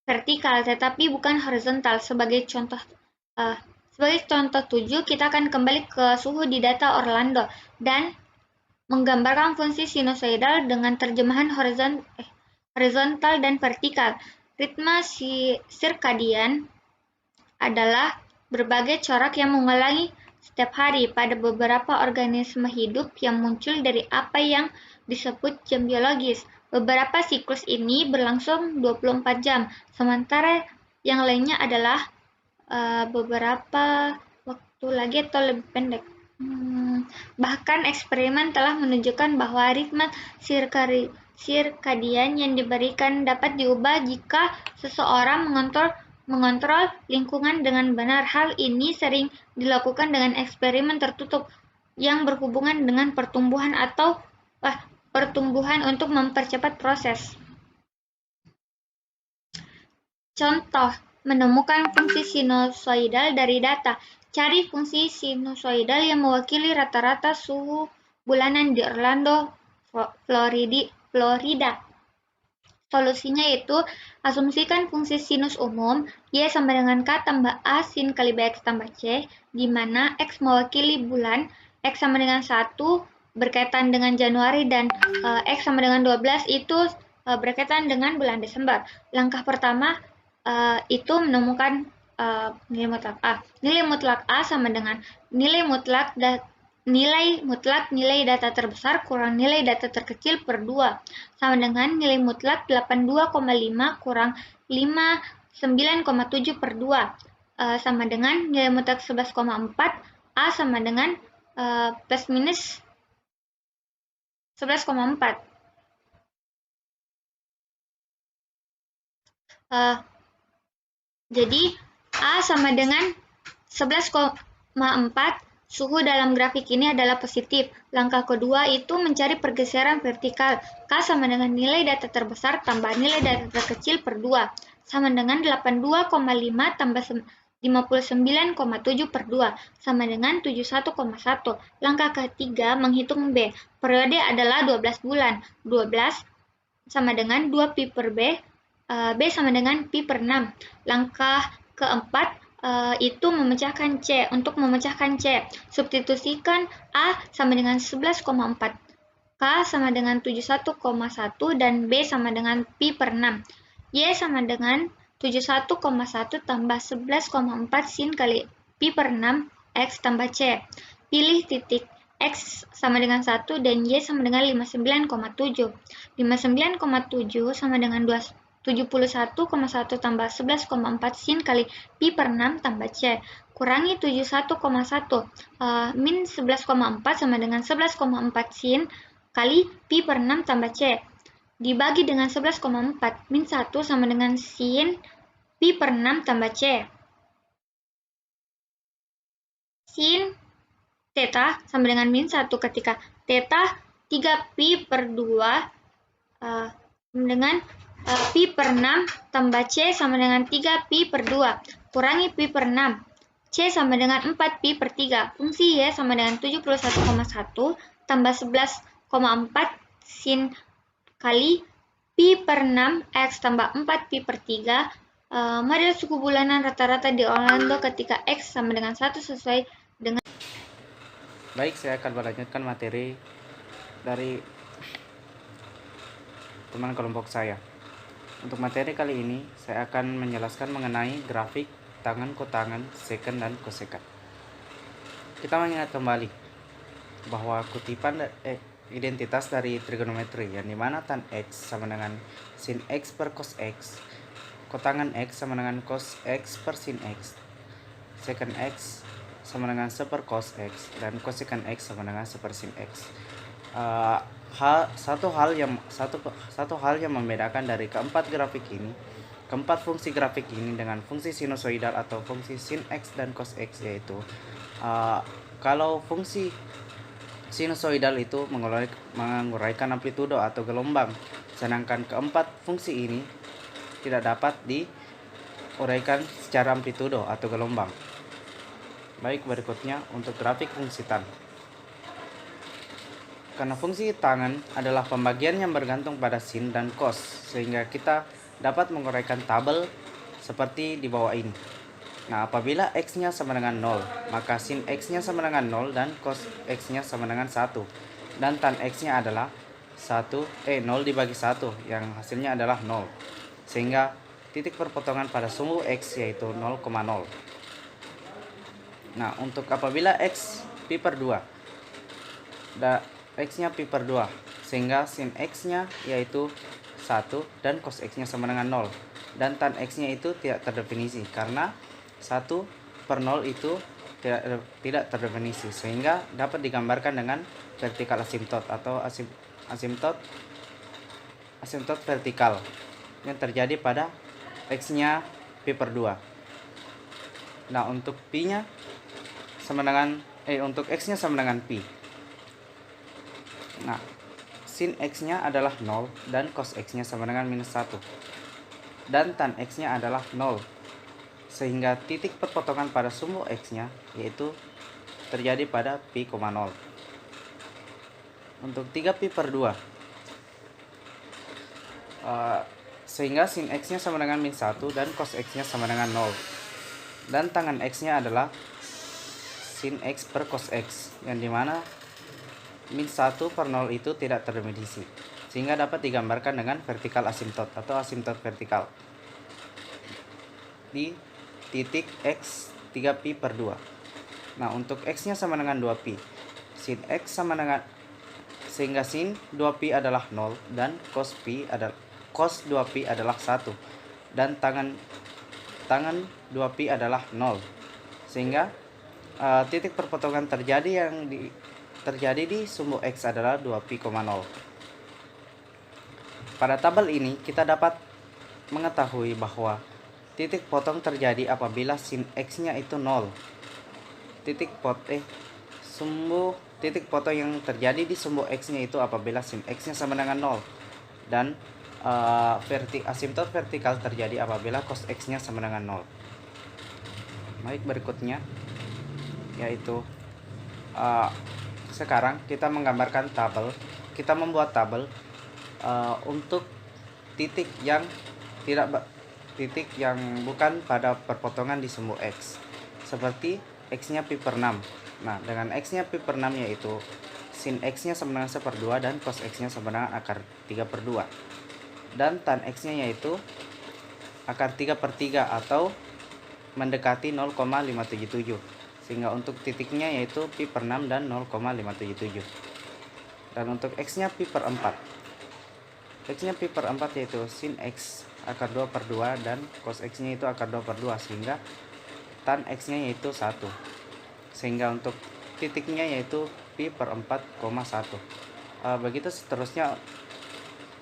vertikal tetapi bukan horizontal. Sebagai contoh 7 kita akan kembali ke suhu di data Orlando dan menggambarkan fungsi sinusoidal dengan terjemahan horizontal dan vertikal. Ritme sirkadian adalah berbagai corak yang mengulangi setiap hari pada beberapa organisme hidup yang muncul dari apa yang disebut jam biologis. Beberapa siklus ini berlangsung 24 jam, sementara yang lainnya adalah beberapa waktu lagi atau lebih pendek. Bahkan eksperimen telah menunjukkan bahwa ritme sirkadian yang diberikan dapat diubah jika seseorang mengontrol lingkungan dengan benar. Hal ini sering dilakukan dengan eksperimen tertutup yang berhubungan dengan pertumbuhan untuk mempercepat proses. Contoh, menemukan fungsi sinusoidal dari data. Cari fungsi sinusoidal yang mewakili rata-rata suhu bulanan di Orlando, Florida. Solusinya yaitu asumsikan fungsi sinus umum Y sama dengan K tambah A sin kali BX tambah C, di mana X mewakili bulan, X sama dengan 1 berkaitan dengan Januari dan X sama dengan 12 itu berkaitan dengan bulan Desember. Langkah pertama itu menemukan nilai mutlak A. Nilai mutlak A sama dengan nilai mutlak nilai data terbesar kurang nilai data terkecil per 2 sama dengan nilai mutlak 82,5 kurang 59,7 per 2 sama dengan nilai mutlak 11,4 A sama dengan plus minus 11,4. Jadi A sama dengan 11,4. Suhu dalam grafik ini adalah positif. Langkah kedua itu mencari pergeseran vertikal. K sama dengan nilai data terbesar tambah nilai data terkecil per 2. Sama dengan 82,5 tambah 59,7 per 2. Sama dengan 71,1. Langkah ketiga menghitung B. Periode adalah 12 bulan. 12 sama dengan 2 pi per B. B sama dengan pi per 6. Langkah keempat itu memecahkan C. Untuk memecahkan C, substitusikan A sama dengan 11,4, K sama dengan 71,1, dan B sama dengan pi per 6. Y sama dengan 71,1 tambah 11,4 sin kali pi per 6 X tambah C. Pilih titik X sama dengan 1 dan Y sama dengan 59,7. 59,7 sama dengan 71,1 tambah 11,4 sin kali pi per 6 tambah C. Kurangi 71,1. Min 11,4 sama dengan 11,4 sin kali pi per 6 tambah C. Dibagi dengan 11,4. Min 1 sama dengan sin pi per 6 tambah C. Sin theta sama dengan min 1 ketika theta 3 pi per 2 dengan pi per 6 tambah C sama dengan 3 pi per 2. Kurangi pi per 6. C sama dengan 4 pi per 3. Fungsi Y sama dengan 71,1 tambah 11,4 sin kali pi per 6 X tambah 4 pi per 3. Model suku bulanan rata-rata di Orlando ketika X sama dengan 1 sesuai dengan. Baik, saya akan melanjutkan materi dari teman kelompok saya. Untuk materi kali ini, saya akan menjelaskan mengenai grafik tangan, kotangan, seken, dan kosekan. Kita mengingat kembali bahwa kutipan identitas dari trigonometri, yang dimana tan X sama dengan sin X per cos X, kotangan X sama dengan cos X per sin X, seken X sama dengan 1 per cos X, dan kosekan X sama dengan 1 per sin X. satu hal yang membedakan dari keempat fungsi grafik ini dengan fungsi sinusoidal atau fungsi sin x dan cos x, yaitu kalau fungsi sinusoidal itu menguraikan amplitudo atau gelombang, sedangkan keempat fungsi ini tidak dapat diuraikan secara amplitudo atau gelombang. Baik, berikutnya untuk grafik fungsi tan. Karena fungsi tangen adalah pembagian yang bergantung pada sin dan cos, sehingga kita dapat menguraikan tabel seperti di bawah ini. Nah, apabila x-nya sama dengan 0, maka sin x-nya sama dengan 0 dan cos x-nya sama dengan 1. Dan tan x-nya adalah 0 dibagi 1, yang hasilnya adalah 0. Sehingga titik perpotongan pada sumbu x yaitu 0,0. Nah, untuk apabila x pi per 2, x-nya pi per 2, sehingga sin x-nya yaitu 1 dan cos x-nya sama dengan 0. Dan tan x-nya itu tidak terdefinisi, karena 1 per 0 itu tidak terdefinisi, sehingga dapat digambarkan dengan vertikal asimtot atau asimtot vertikal yang terjadi pada x-nya pi per 2. Nah, untuk pi-nya sama dengan untuk x-nya sama dengan pi. Nah, sin x-nya adalah 0 dan cos x-nya sama dengan minus 1. Dan tan x-nya adalah 0. Sehingga titik perpotongan pada sumbu x-nya yaitu terjadi pada pi, 0. Untuk 3 pi per 2. Sehingga sin x-nya sama dengan min 1 dan cos x-nya sama dengan 0. Dan tangan x-nya adalah sin x per cos x, yang dimana min 1 per 0 itu tidak terdefinisi, sehingga dapat digambarkan dengan vertikal asimtot atau asimtot vertikal di titik x 3 pi per 2. Nah, untuk x-nya sama dengan 2 pi, sin x sama dengan, sehingga sin 2 pi adalah 0 dan cos 2 pi adalah 1, dan tangan 2 pi adalah 0, sehingga titik perpotongan terjadi di sumbu x adalah 2pi, 0. Pada tabel ini kita dapat mengetahui bahwa titik potong terjadi apabila sin x-nya itu 0. Titik potong yang terjadi di sumbu x-nya itu apabila sin x-nya sama dengan 0, dan asimtot vertikal terjadi apabila cos x-nya sama dengan 0. Baik, berikutnya yaitu sekarang kita menggambarkan tabel. Kita membuat tabel untuk titik yang bukan pada perpotongan di sumbu x, seperti x-nya pi per 6. Nah, dengan x-nya pi per 6 yaitu sin x-nya sama dengan 1/2 dan cos x-nya sama dengan akar 3/2. Dan tan x-nya yaitu akar 3/3 atau mendekati 0,577. Sehingga untuk titiknya yaitu pi per 6 dan 0,577. Dan untuk x-nya pi per 4. X-nya pi per 4 yaitu sin x akar 2/2 dan cos x-nya itu akar 2/2, sehingga tan x-nya yaitu 1. Sehingga untuk titiknya yaitu pi per 4,1. Begitu seterusnya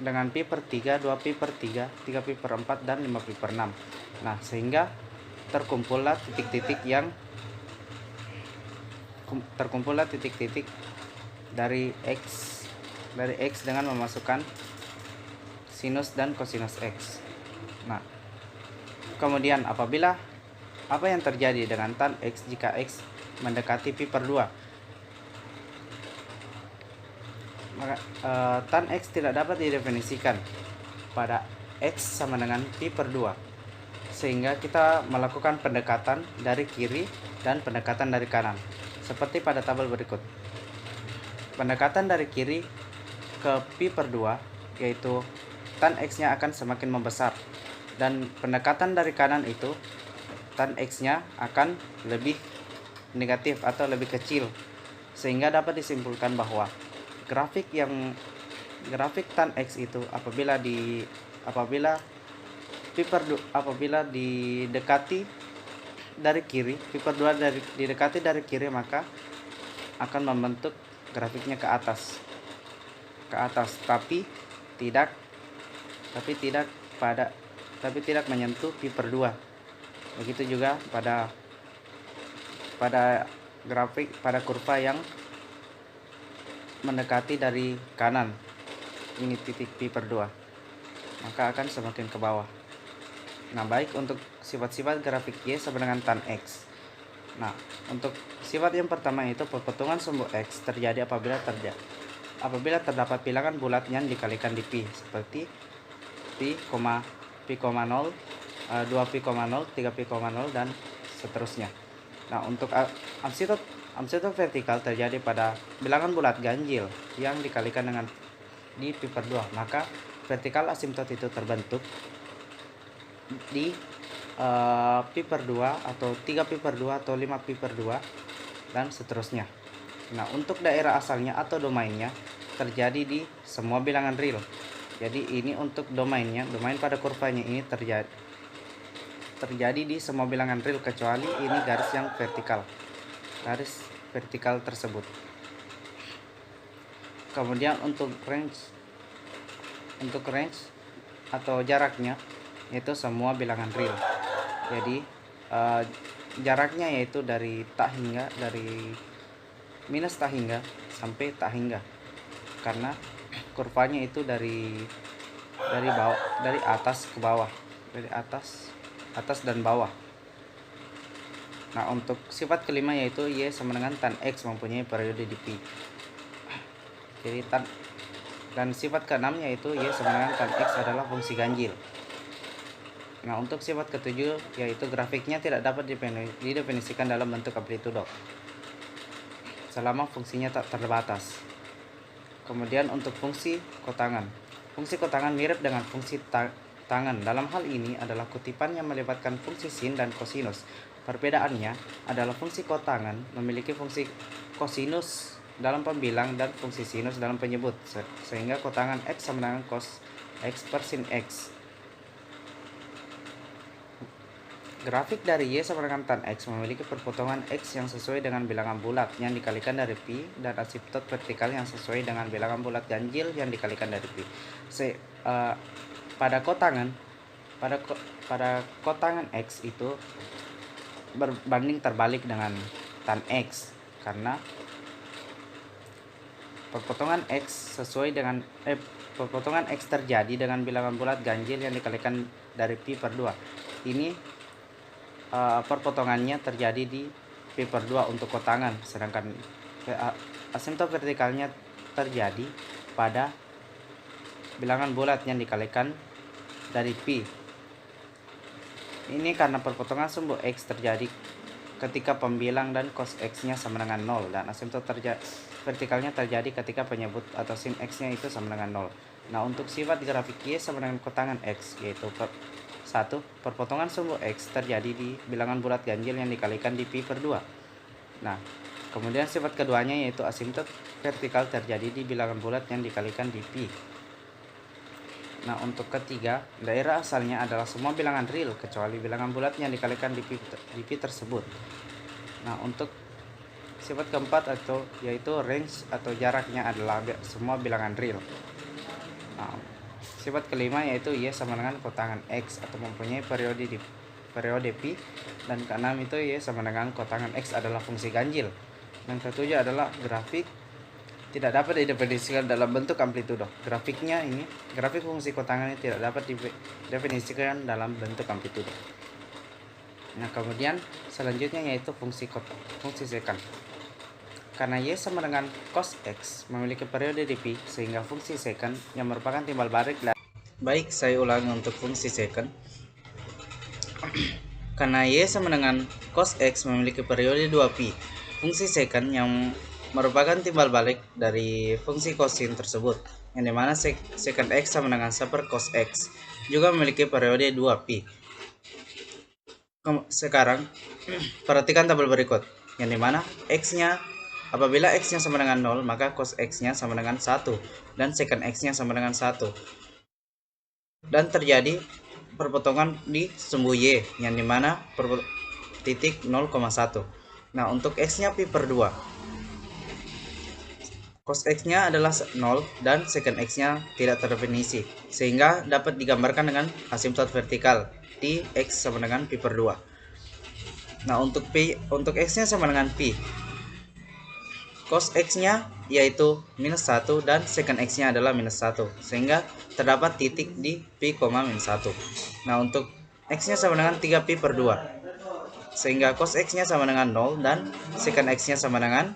dengan pi per 3, 2 pi per 3, 3 pi per 4, dan 5 pi per 6. Nah, sehingga terkumpullah titik-titik dari x dengan memasukkan sinus dan kosinus x. Nah, kemudian apa yang terjadi dengan tan x jika x mendekati pi per 2? Maka tan x tidak dapat didefinisikan pada x sama dengan pi per 2, sehingga kita melakukan pendekatan dari kiri dan pendekatan dari kanan seperti pada tabel berikut. Pendekatan dari kiri ke pi per 2 yaitu tan x-nya akan semakin membesar, dan pendekatan dari kanan itu tan x-nya akan lebih negatif atau lebih kecil, sehingga dapat disimpulkan bahwa grafik tan x itu apabila didekati dari kiri, pi per 2 didekati dari kiri, maka akan membentuk grafiknya ke atas. ke atas, tapi tidak menyentuh pi per 2. Begitu juga pada grafik pada kurva yang mendekati dari kanan, ini titik pi per 2, maka akan semakin ke bawah. Nah, baik untuk sifat-sifat grafik Y sama dengan tan X. Nah, untuk sifat yang pertama itu perpotongan sumbu X terjadi apabila terdapat bilangan bulat yang dikalikan di pi, seperti pi, 2pi,0, 3pi,0, dan seterusnya. Nah, untuk asymptot vertikal terjadi pada bilangan bulat ganjil yang dikalikan dengan di pi per 2, maka vertikal asymptot itu terbentuk di pi per 2 atau 3pi per 2 atau 5pi per 2 dan seterusnya. Nah, untuk daerah asalnya atau domainnya terjadi di semua bilangan real. Jadi ini untuk domain pada kurvanya ini terjadi di semua bilangan real kecuali ini garis vertikal tersebut. Kemudian untuk range atau jaraknya yaitu semua bilangan real. Jadi jaraknya yaitu dari minus tak hingga sampai tak hingga, karena kurvanya itu dari atas ke bawah, dari atas dan bawah. Nah, untuk sifat kelima yaitu Y sama dengan tan X mempunyai periode di pi. Jadi dan sifat keenam yaitu Y sama dengan tan X adalah fungsi ganjil. Nah, untuk sifat ketujuh yaitu grafiknya tidak dapat didefinisikan dalam bentuk amplitudo selama fungsinya tak terbatas. Kemudian untuk fungsi kotangan. Fungsi kotangan mirip dengan fungsi tangan. Dalam hal ini adalah kutipan yang melibatkan fungsi sin dan kosinus. Perbedaannya adalah fungsi kotangan memiliki fungsi kosinus dalam pembilang dan fungsi sinus dalam penyebut, sehingga kotangan X sama dengan cos X per sin X. Grafik dari Y sama dengan tan X memiliki perpotongan X yang sesuai dengan bilangan bulat yang dikalikan dari pi dan asymptot vertikal yang sesuai dengan bilangan bulat ganjil yang dikalikan dari pi. Pada kotangan X itu berbanding terbalik dengan tan X, karena perpotongan X terjadi dengan bilangan bulat ganjil yang dikalikan dari pi per 2. Ini perpotongannya terjadi di pi per 2 untuk kotangan, sedangkan asymptot vertikalnya terjadi pada bilangan bulat yang dikalikan dari pi. Ini karena perpotongan sumbu X terjadi ketika pembilang dan cos X-nya sama dengan 0, dan asymptot vertikalnya terjadi ketika penyebut atau sin X-nya itu sama dengan 0. Nah, untuk sifat grafik Y sama dengan kotangan X yaitu 1. Perpotongan sumbu X terjadi di bilangan bulat ganjil yang dikalikan di pi per 2. Nah, kemudian sifat keduanya yaitu asymptot vertikal terjadi di bilangan bulat yang dikalikan di pi. Nah, untuk ketiga, daerah asalnya adalah semua bilangan real kecuali bilangan bulat yang dikalikan di pi tersebut. Nah, untuk sifat keempat yaitu range atau jaraknya adalah semua bilangan real. Nah, sifat kelima yaitu Y sama dengan kotangan X atau mempunyai periode pi, dan keenam itu Y sama dengan kotangan X adalah fungsi ganjil. Dan ketujuh adalah grafik tidak dapat didefinisikan dalam bentuk amplitudo. Grafik fungsi kotangan ini tidak dapat didefinisikan dalam bentuk amplitudo. Nah, kemudian selanjutnya yaitu fungsi sekant. Karena Y sama dengan cos X memiliki periode di pi, sehingga fungsi sekant yang merupakan timbal balik dari... Baik, saya ulangi untuk fungsi sekant. Karena Y sama dengan cos X memiliki periode 2pi, fungsi sekant yang merupakan timbal balik dari fungsi kosin tersebut, yang dimana sekant X sama dengan 1 per cos X juga memiliki periode 2pi. Sekarang perhatikan tabel berikut, yang dimana apabila X-nya sama dengan 0, maka cos X-nya sama dengan 1 dan secant X-nya sama dengan 1. Dan terjadi perpotongan di sumbu Y, yang dimana titik 0,1. Nah, untuk X-nya pi per 2, cos X-nya adalah 0 dan secant X-nya tidak terdefinisi, sehingga dapat digambarkan dengan asimtot vertikal di X sama dengan pi per 2. Nah, untuk X-nya sama dengan pi, cos X-nya yaitu minus 1 dan secant X-nya adalah minus 1, sehingga terdapat titik di pi, minus 1. Nah, untuk X-nya sama dengan 3 pi per 2, sehingga cos X-nya sama dengan 0 dan secant X-nya sama dengan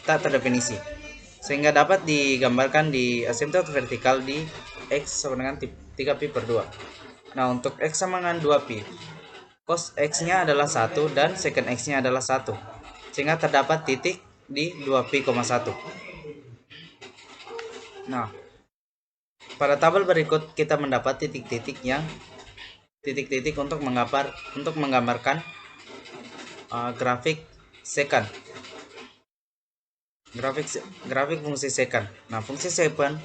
tak terdefinisi, sehingga dapat digambarkan di asimtot vertikal di X sama dengan 3 pi per 2. Nah, untuk X sama dengan 2 pi, cos X-nya adalah 1 dan secant X-nya adalah 1, sehingga terdapat titik di 2 pi, 1. Nah, pada tabel berikut kita mendapat titik-titik untuk menggambarkan grafik secant. Grafik fungsi secant. Nah, fungsi secant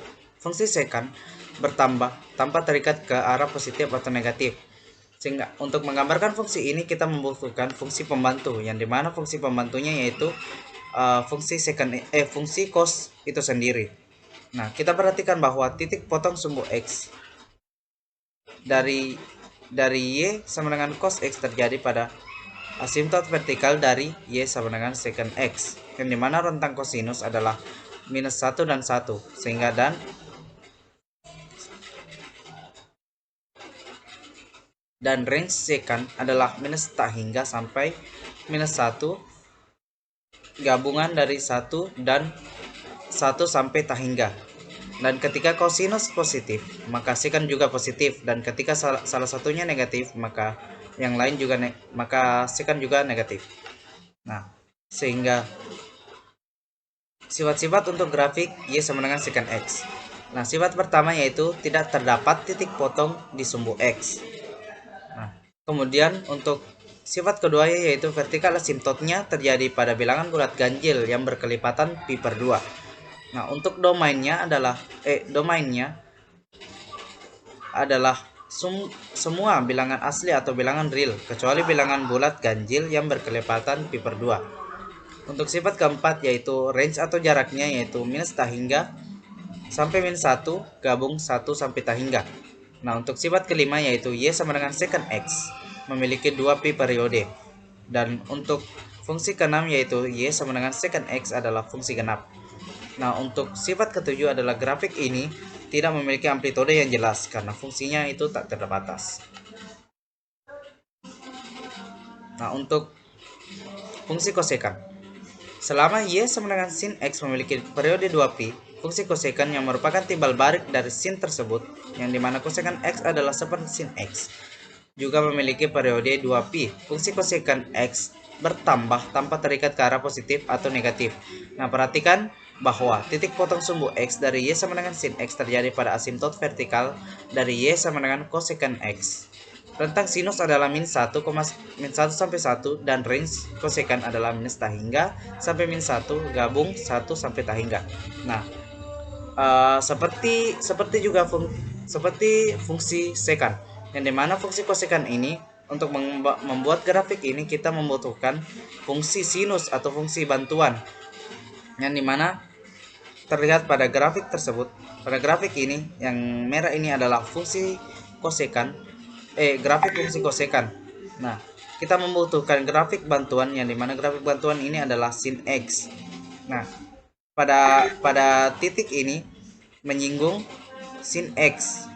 bertambah tanpa terikat ke arah positif atau negatif. Sehingga untuk menggambarkan fungsi ini kita membutuhkan fungsi pembantu, yang dimana fungsi pembantunya yaitu fungsi cos itu sendiri. Nah, kita perhatikan bahwa titik potong sumbu X dari Y sama dengan cos X terjadi pada asimtot vertikal dari Y sama dengan secant X, yang dimana rentang kosinus adalah minus 1 dan 1, sehingga dan range secant adalah minus tak hingga sampai minus 1 gabungan dari 1 dan 1 sampai tak hingga. Dan ketika kosinus positif, maka secant juga positif, dan ketika salah satunya negatif, maka yang lain juga maka secant juga negatif. Nah, sehingga sifat-sifat untuk grafik Y sama dengan secant X. Nah, sifat pertama yaitu tidak terdapat titik potong di sumbu X. Nah, kemudian untuk sifat kedua yaitu vertikal asimtotnya terjadi pada bilangan bulat ganjil yang berkelipatan pi per 2. Nah, untuk domainnya adalah semua bilangan asli atau bilangan real kecuali bilangan bulat ganjil yang berkelipatan pi per 2. Untuk sifat keempat yaitu range atau jaraknya yaitu minus tak hingga sampai minus 1 gabung 1 sampai tak hingga. Nah, untuk sifat kelima yaitu Y sama dengan secant X memiliki 2 pi periode. Dan untuk fungsi keenam yaitu Y sama dengan secant X adalah fungsi genap. Nah, untuk sifat ketujuh adalah grafik ini tidak memiliki amplitude yang jelas karena fungsinya itu tak terbatas. Nah, untuk fungsi kosekant, selama Y sama dengan sin X memiliki periode 2pi, fungsi kosekant yang merupakan timbal balik dari sin tersebut, yang dimana kosekant X adalah seperti sin X, juga memiliki periode 2pi. Fungsi kosekant X bertambah tanpa terikat ke arah positif atau negatif. Nah, perhatikan bahwa titik potong sumbu X dari Y sama dengan sin X terjadi pada asimtot vertikal dari Y sama dengan kosekant X. Rentang sinus adalah min 1 sampai 1 dan range kosekant adalah minus tak hingga sampai min 1 gabung 1 sampai tak hingga. Nah, seperti fungsi sekant, yang dimana fungsi kosekant ini untuk membuat grafik ini kita membutuhkan fungsi sinus atau fungsi bantuan, yang dimana terlihat pada grafik tersebut. Pada grafik ini yang merah ini adalah fungsi kosekant, grafik fungsi kosekant. Nah, kita membutuhkan grafik bantuan, yang dimana grafik bantuan ini adalah sin X. Nah, pada titik ini menyinggung sin X.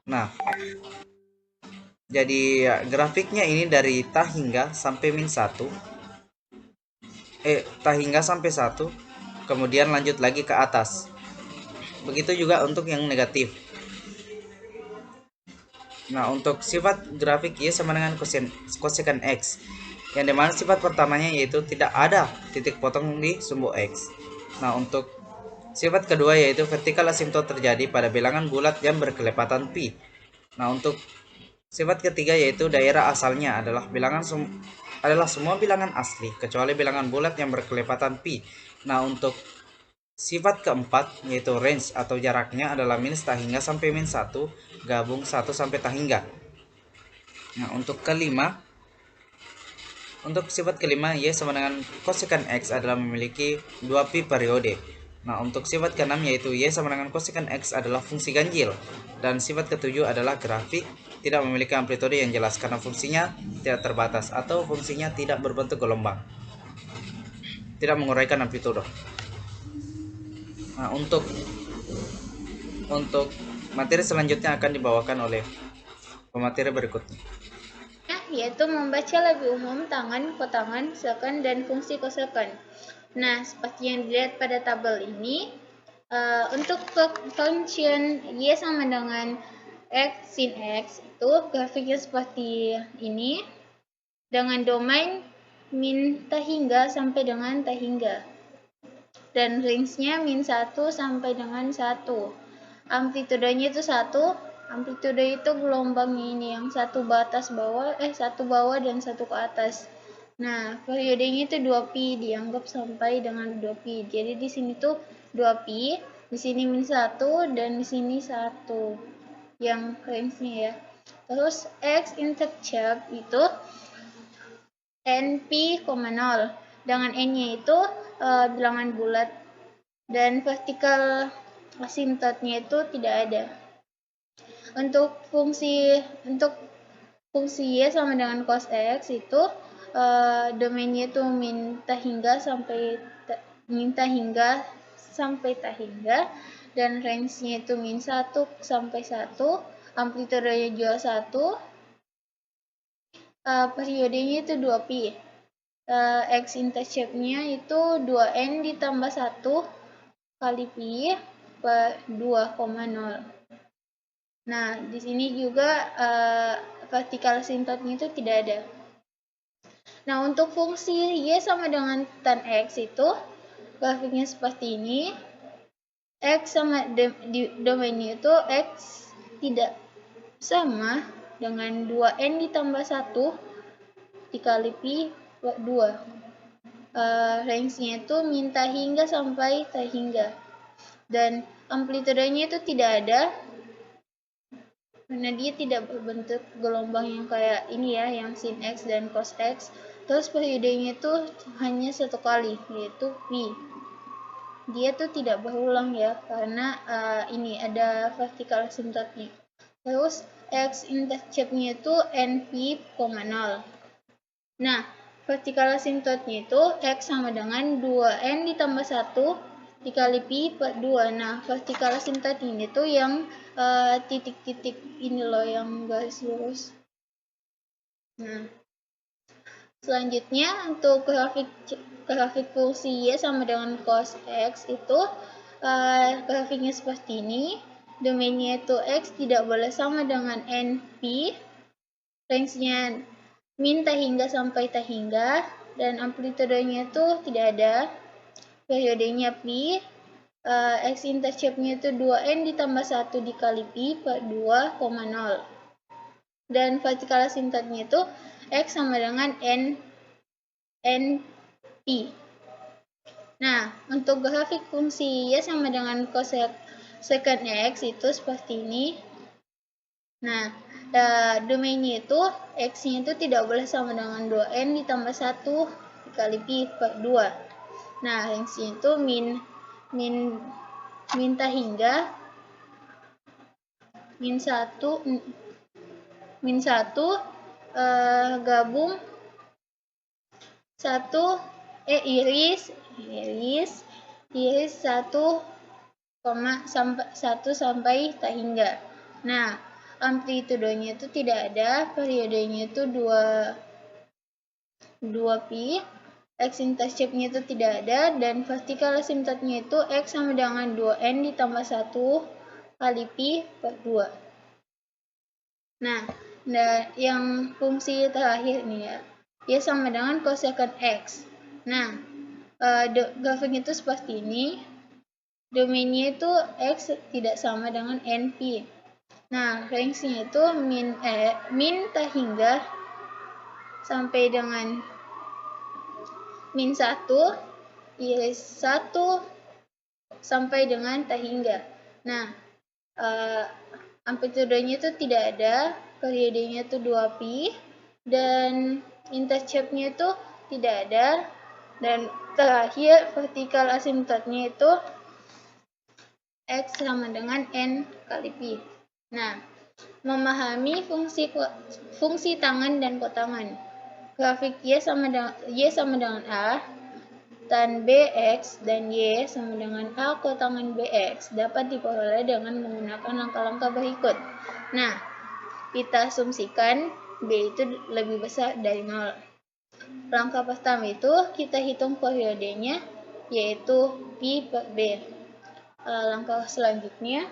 Nah, jadi grafiknya ini dari tak hingga sampai min 1, tak hingga sampai 1, kemudian lanjut lagi ke atas. Begitu juga untuk yang negatif. Nah, untuk sifat grafik Y sama dengan kosekant X, yang dimana sifat pertamanya yaitu tidak ada titik potong di sumbu X. Nah, untuk sifat kedua yaitu vertikal asimtot terjadi pada bilangan bulat yang berkelipatan pi. Nah, untuk sifat ketiga yaitu daerah asalnya adalah semua bilangan asli kecuali bilangan bulat yang berkelipatan pi. Nah, untuk sifat keempat yaitu range atau jaraknya adalah minus tak hingga sampai min 1 gabung 1 sampai tak hingga. Nah, untuk kelima Untuk sifat kelima, Y sama dengan kosekan X adalah memiliki 2pi periode. Nah, untuk sifat keenam yaitu Y sama dengan kosekan X adalah fungsi ganjil. Dan sifat ketujuh adalah grafik tidak memiliki amplitude yang jelas karena fungsinya tidak terbatas atau fungsinya tidak berbentuk gelombang. Tidak menguraikan amplitude. Nah, untuk materi selanjutnya akan dibawakan oleh pemateri berikutnya. Yaitu membaca lebih umum tangan, kotangan, seken, dan fungsi kosekan. Nah, seperti yang dilihat pada tabel ini, untuk function Y sama dengan X sin X itu grafiknya seperti ini, dengan domain min T hingga sampai dengan T hingga. Dan range-nya min 1 sampai dengan 1. Amplitudenya itu 1. Amplitude itu gelombangnya ini yang satu bawah dan satu ke atas. Nah, periodenya itu 2pi, dianggap sampai dengan 2pi. Jadi di sini tuh 2pi, di sini min 1 dan di sini 1. Yang range-nya ya. Terus X intercept itu NP, 0. Dengan N-nya itu bilangan bulat. Dan vertical asymptote-nya itu tidak ada. Untuk fungsi Y sama dengan cos X itu domainnya itu minta hingga sampai T hingga, dan range-nya itu min 1 sampai 1, amplitudenya juga 1, periodenya itu 2pi. X intercept-nya itu 2n ditambah 1 kali pi per 2,0. Nah, di sini juga vertical asymptote-nya itu tidak ada. Nah, untuk fungsi Y sama dengan tan X itu grafiknya seperti ini. X sama domainnya itu X tidak sama dengan 2n ditambah 1 dikali pi per 2. Range-nya itu min T hingga sampai T hingga. Dan amplitudenya itu tidak ada, karena dia tidak berbentuk gelombang yang kayak ini ya, yang sin X dan cos X. Terus periodenya itu hanya satu kali, yaitu pi. Dia tuh tidak berulang ya, karena ini ada vertical asymptote-nya. Terus X intercept-nya itu NP, 0. Nah, vertical asymptote-nya itu X sama dengan 2n ditambah 1 dikali pi per 2. Nah, vertical asymptote ini tuh yang titik-titik ini loh, yang garis lurus. Nah, selanjutnya untuk grafik fungsi Y sama dengan cos X itu grafiknya seperti ini. Domainnya itu X tidak boleh sama dengan NP. Range-nya min T hingga sampai T hingga, dan amplitudenya itu tidak ada. Periodenya pi. X intercept-nya itu 2n ditambah 1 dikali pi per 2,0. Dan vertical asymptote-nya itu X sama dengan NP. Nah, untuk grafik fungsi Y sama dengan cosecant X itu seperti ini. Nah, domainnya itu X-nya itu tidak boleh sama dengan 2n ditambah 1 dikali pi per 2. Nah, range-nya itu min T hingga min 1 gabung 1 iris 1 sampai T hingga. Nah, amplitudenya itu tidak ada, periodenya itu 2pi. X intercept-nya itu tidak ada, dan vertical asymptote-nya itu X sama dengan 2n ditambah 1 kali pi per 2. Nah, yang fungsi terakhir nih ya, Y sama dengan cosecant X. Nah, grafiknya itu seperti ini. Domainnya itu X tidak sama dengan NP. Nah, range-nya itu min T hingga sampai dengan min 1, iris 1 sampai dengan T hingga. Nah, amplitudenya itu tidak ada, periodenya itu 2pi, dan intercept-nya itu tidak ada, dan terakhir vertikal asimptotnya itu X sama dengan N kali Pi. Nah, memahami fungsi tangan dan kotangan. Grafik Y sama dengan A, tan BX dan Y sama dengan A kotangan BX dapat diperoleh dengan menggunakan langkah-langkah berikut. Nah, kita asumsikan B itu lebih besar dari 0. Langkah pertama itu kita hitung periodenya, yaitu Pi per B. Langkah selanjutnya,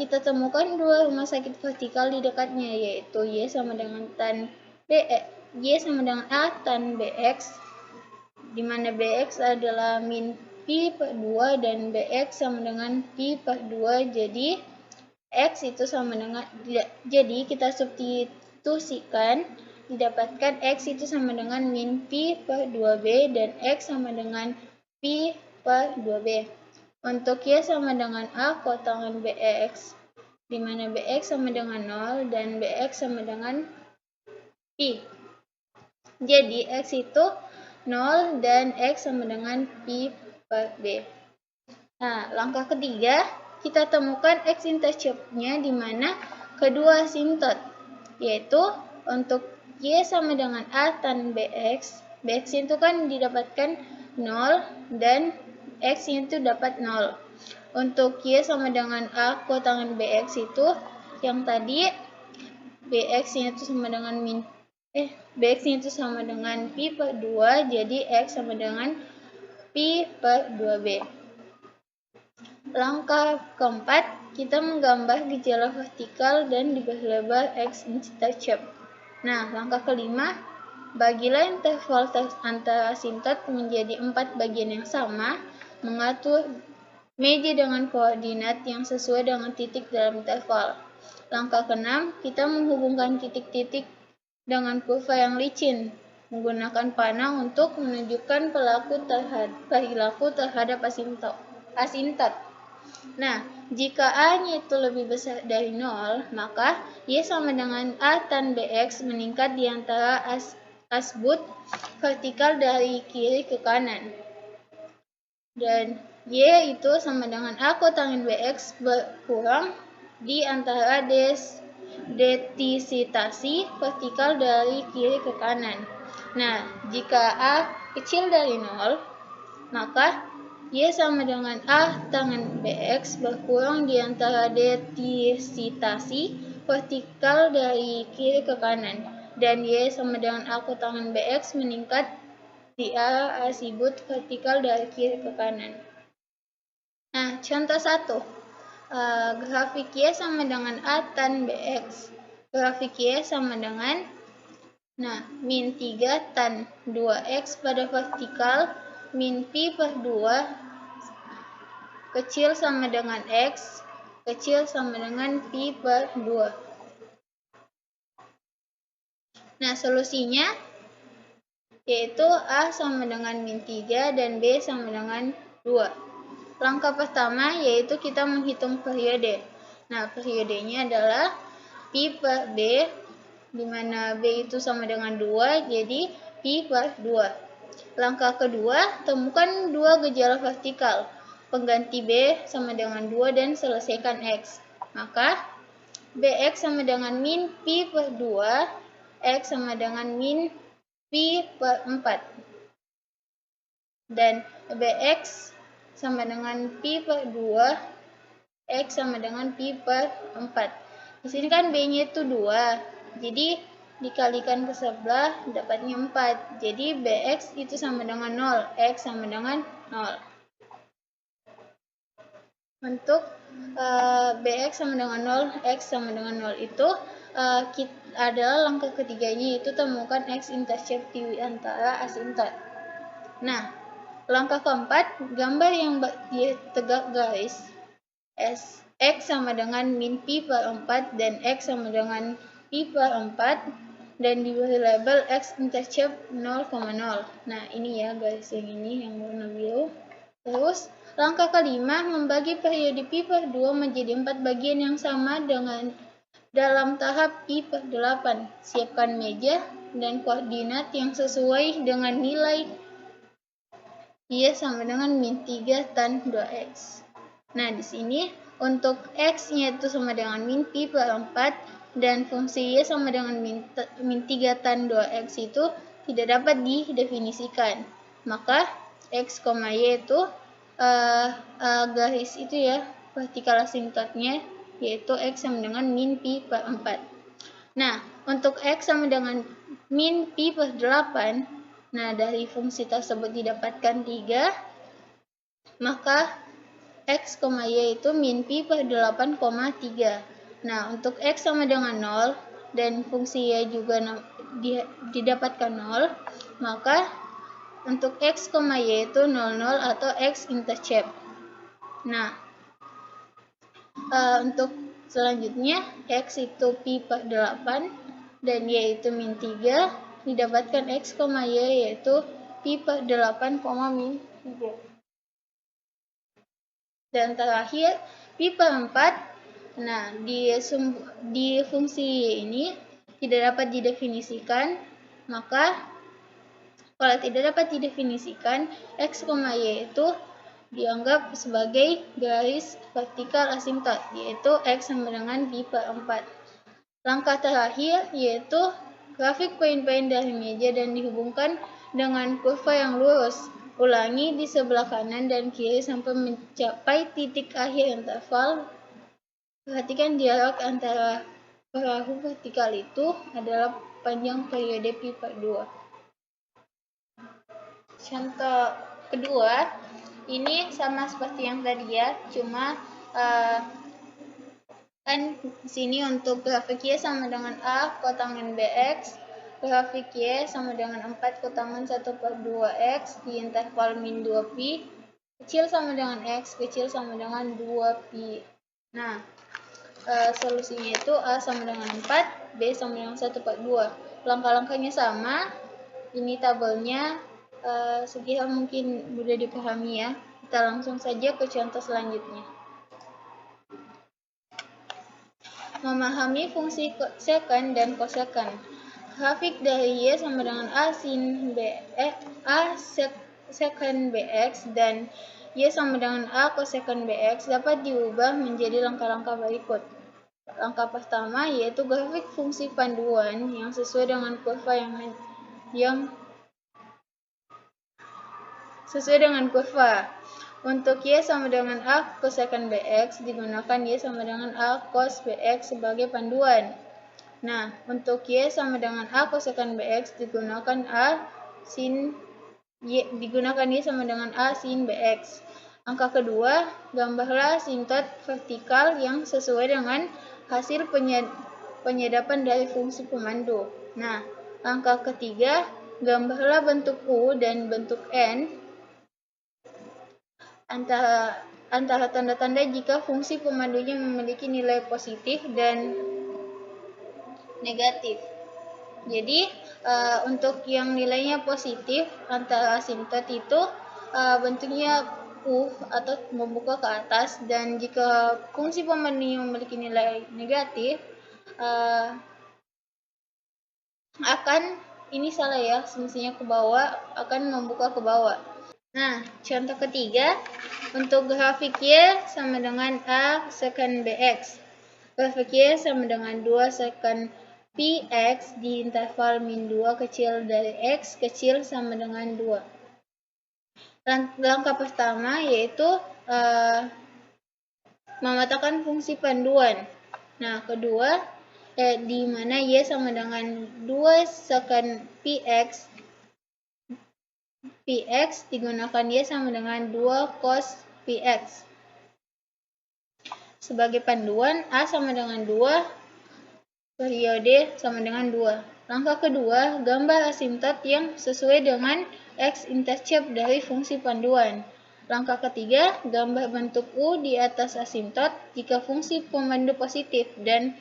kita temukan dua rumah sakit vertikal di dekatnya, yaitu Y sama dengan tan BX, Y sama dengan A tan BX, di mana BX adalah min Pi per 2 dan BX sama dengan Pi per 2, jadi X itu sama dengan, jadi kita substitusikan, didapatkan X itu sama dengan min Pi per 2B dan X sama dengan Pi per 2B. Untuk Y sama dengan A kotangan BX, di mana BX sama dengan 0 dan BX sama dengan Pi. Jadi X itu 0 dan X sama dengan Pi per B. Nah, langkah ketiga, kita temukan X intercept-nya di mana kedua asimptot, yaitu untuk Y sama dengan A tan BX, BX itu kan didapatkan 0 dan X itu dapat 0. Untuk Y sama dengan A kotangan BX itu, yang tadi BX itu sama dengan BX itu sama dengan Pi per 2, jadi X sama dengan Pi per 2B. Langkah keempat, kita menggambar gejala vertikal dan diberi label X intercept. Nah, langkah kelima, bagilah interval antara asimptot menjadi 4 bagian yang sama, mengatur meja dengan koordinat yang sesuai dengan titik dalam interval. Langkah keenam, kita menghubungkan titik-titik dengan kurva yang licin, menggunakan panah untuk menunjukkan perilaku terhadap asintot. Nah, jika A-nya itu lebih besar dari 0, maka Y sama dengan A tan BX meningkat di antara asbut vertikal dari kiri ke kanan. Dan Y itu sama dengan A kotangan BX berkurang di antara detisitasi vertikal dari kiri ke kanan. Nah, jika A kecil dari 0, maka Y sama dengan A tangan BX berkurang di antara detisitasi vertikal dari kiri ke kanan, dan Y sama dengan A kotangan BX meningkat di arah asibut vertikal dari kiri ke kanan. Nah, contoh 1. Grafik Y sama dengan A tan BX. Grafik Y sama dengan min 3 tan 2X pada vertikal, min Pi per 2 kecil sama dengan X kecil sama dengan Pi per 2. Nah, solusinya yaitu A sama dengan min 3 dan B sama dengan 2. Langkah pertama yaitu kita menghitung periode. Nah, periodenya adalah Pi per B, di mana B itu sama dengan 2, jadi Pi per 2. Langkah kedua, temukan dua gejala vertikal. Pengganti B sama dengan 2 dan selesaikan X. Maka BX sama dengan min Pi per 2, X sama dengan min Pi per 4. Dan BX sama dengan Pi per 2, X sama dengan Pi per 4. Di sini kan B-nya itu 2, jadi dikalikan ke sebelah dapatnya 4. Jadi BX itu sama dengan 0, X sama dengan 0. Untuk BX sama dengan 0, X sama dengan 0 itu adalah langkah ketiganya, yaitu temukan X intercept di antara asimptot. Nah, langkah keempat, gambar yang tegak garis X sama dengan min Pi per 4 dan X sama dengan Pi per 4 dan diberi label X intercept 0,0. Nah, ini ya garis yang ini yang warna biru. Terus, langkah kelima, membagi periode Pi per 2 menjadi 4 bagian yang sama dengan Dalam tahap I/8, siapkan meja dan koordinat yang sesuai dengan nilai Y sama dengan min 3 tan 2x. Nah, di sini untuk x-nya itu sama dengan min pi per 4 dan fungsi Y sama dengan min 3 tan 2x itu tidak dapat didefinisikan. Maka x, y itu garis itu ya, vertikal asintotnya yaitu x sama dengan min pi per 4. Nah, untuk x sama dengan min pi per 8, nah dari fungsi tersebut didapatkan 3, maka x, y itu min pi per 8,3. Nah, untuk x sama dengan 0 dan fungsi y juga didapatkan 0, maka untuk x, y itu 00 atau x intercept. Nah, untuk selanjutnya x itu pi per 8 dan y itu min 3, didapatkan x, y yaitu pi per 8, min 3. Dan terakhir pi per 4. Nah, di fungsi y ini tidak dapat didefinisikan, maka kalau tidak dapat didefinisikan, x, y itu dianggap sebagai garis vertikal asintot, yaitu x sama dengan pi per 4. Langkah terakhir yaitu grafik poin-poin dari meja dan dihubungkan dengan kurva yang lurus. Ulangi di sebelah kanan dan kiri sampai mencapai titik akhir interval. Perhatikan jarak antara perahu vertikal itu adalah panjang periode pi per 2. Contoh kedua, ini sama seperti yang tadi ya, cuma kan di sini untuk grafik Y sama dengan A kotangan BX, grafik Y sama dengan 4 kotangan 1/2X di interval min 2pi, kecil sama dengan X, kecil sama dengan 2pi. Nah, solusinya itu A sama dengan 4, B sama dengan 1/2. Langkah-langkahnya sama, ini tabelnya sekira mungkin mudah dipahami ya. Kita langsung saja ke contoh selanjutnya. Memahami fungsi seken dan kosekon. Grafik dari Y sama dengan A sin seken BX dan Y sama dengan A kosekon BX dapat diubah menjadi langkah-langkah berikut. Langkah pertama yaitu grafik fungsi panduan yang sesuai dengan kurva yang sesuai dengan kurva. Untuk Y sama dengan A kosekon BX digunakan Y sama dengan A cos BX sebagai panduan. Nah, untuk Y sama dengan A kosekon BX digunakan Y sama dengan A sin BX. Angka kedua, gambarlah asintot vertikal yang sesuai dengan hasil penyedapan dari fungsi pemandu. Nah, angka ketiga, gambarlah bentuk U dan bentuk N antara tanda-tanda jika fungsi pemandunya memiliki nilai positif dan negatif. Jadi untuk yang nilainya positif antara asintot itu bentuknya U atau membuka ke atas, dan jika fungsi pemandunya memiliki nilai negatif akan, ini salah ya, semestinya ke bawah, akan membuka ke bawah. Nah, contoh ketiga, untuk grafik Y sama dengan A seken BX. Grafik Y sama dengan 2 seken PX di interval min 2 kecil dari X kecil sama dengan 2. Langkah pertama yaitu memetakan fungsi panduan. Nah, kedua, di mana Y sama dengan 2 seken PX digunakan Y sama dengan 2 cos PX. Sebagai panduan, A sama dengan 2, periode sama dengan 2. Langkah kedua, gambar asintot yang sesuai dengan X intercept dari fungsi panduan. Langkah ketiga, gambar bentuk U di atas asintot jika fungsi pemandu positif dan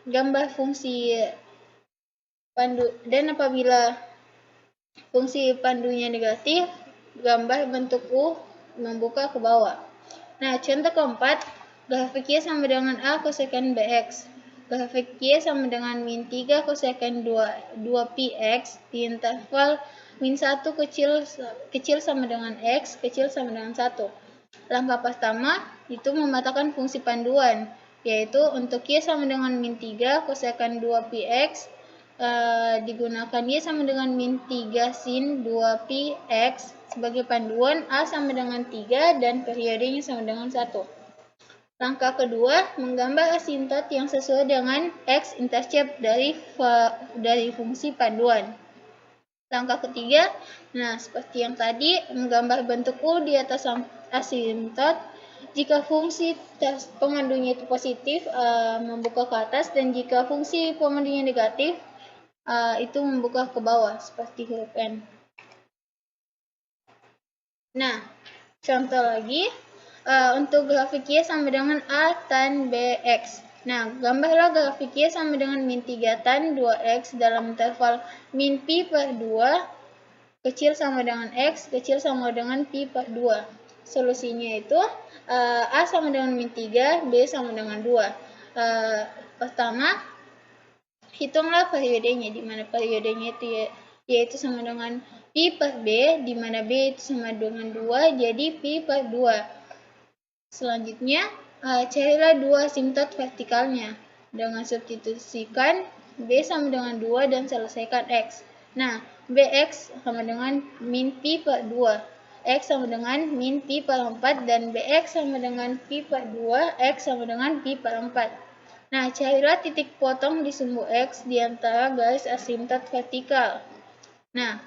gambar fungsi pandu, dan apabila fungsi pandunya negatif, gambar bentuk U membuka ke bawah. Nah, contoh keempat, grafik Y sama dengan A kosekon BX. Grafik Y sama dengan min 3 kosekon 2px di interval min 1 kecil sama dengan X, kecil sama dengan 1. Langkah pertama itu memetakan fungsi panduan, yaitu untuk Y sama dengan min 3 kosekon 2px digunakan Y sama dengan min 3 sin 2px sebagai panduan, A sama dengan 3 dan periodenya sama dengan 1. Langkah kedua, menggambar asintot yang sesuai dengan X intercept dari fungsi panduan. Langkah ketiga, nah seperti yang tadi, menggambar bentuk U di atas asintot. Jika fungsi pemandunya itu positif, membuka ke atas, dan jika fungsi pemandunya negatif, itu membuka ke bawah, seperti huruf N. Nah, contoh lagi, untuk grafik Y sama dengan A tan BX. Nah, gambarlah grafik Y sama dengan min 3 tan 2X dalam interval min pi per 2, kecil sama dengan X, kecil sama dengan pi per 2. Solusinya itu, A sama dengan min 3, B sama dengan 2. Pertama, hitunglah periodenya, di mana periodenya itu yaitu sama dengan pi per B, di mana B itu sama dengan 2, jadi pi per 2. Selanjutnya, carilah dua asimtot vertikalnya. Dengan substitusikan B sama dengan 2 dan selesaikan X. Nah, BX sama dengan min pi per 2. X sama dengan min pi per 4 dan BX sama dengan pi per 2, X sama dengan pi per 4. Nah, carilah titik potong di sumbu X di antara garis asimtot vertikal. Nah,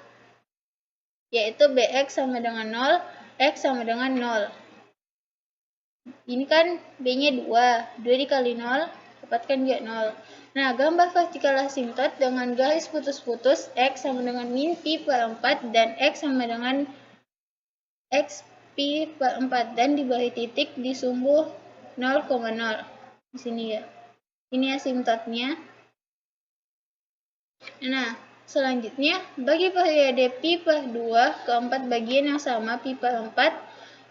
yaitu BX sama dengan 0, X sama dengan 0. Ini kan B-nya 2 dikali 0, dapatkan juga 0. Nah, gambar vertikal asimtot dengan garis putus-putus, X sama dengan min pi per 4 dan X sama dengan X pi per 4 dan diberi titik di sumbu 0,0. Di sini ya. Ini asimtotnya. Nah, selanjutnya, bagi periode pi per 2 keempat bagian yang sama pi per 4,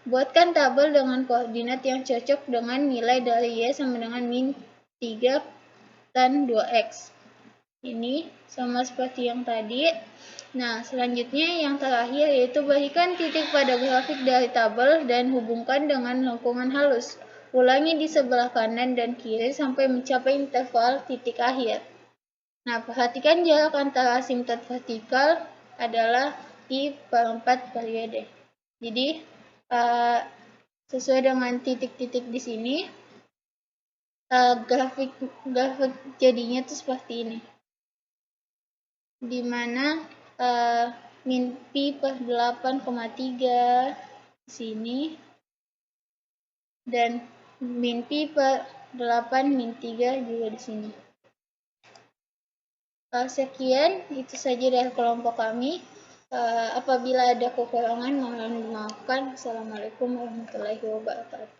buatkan tabel dengan koordinat yang cocok dengan nilai dari Y sama dengan min 3 tan 2X. Ini sama seperti yang tadi. Nah, selanjutnya yang terakhir yaitu berikan titik pada grafik dari tabel dan hubungkan dengan lengkungan halus. Ulangi di sebelah kanan dan kiri sampai mencapai interval titik akhir. Nah, perhatikan jarak antara asimtot vertikal adalah pi per 4 periode. Jadi, sesuai dengan titik-titik di sini, grafik jadinya tuh seperti ini, di mana min pi per 8,3 di sini dan min pi per 8 min 3 juga di sini. Sekian, itu saja dari kelompok kami. Apabila ada kekurangan mohon dimaafkan. Assalamualaikum warahmatullahi wabarakatuh.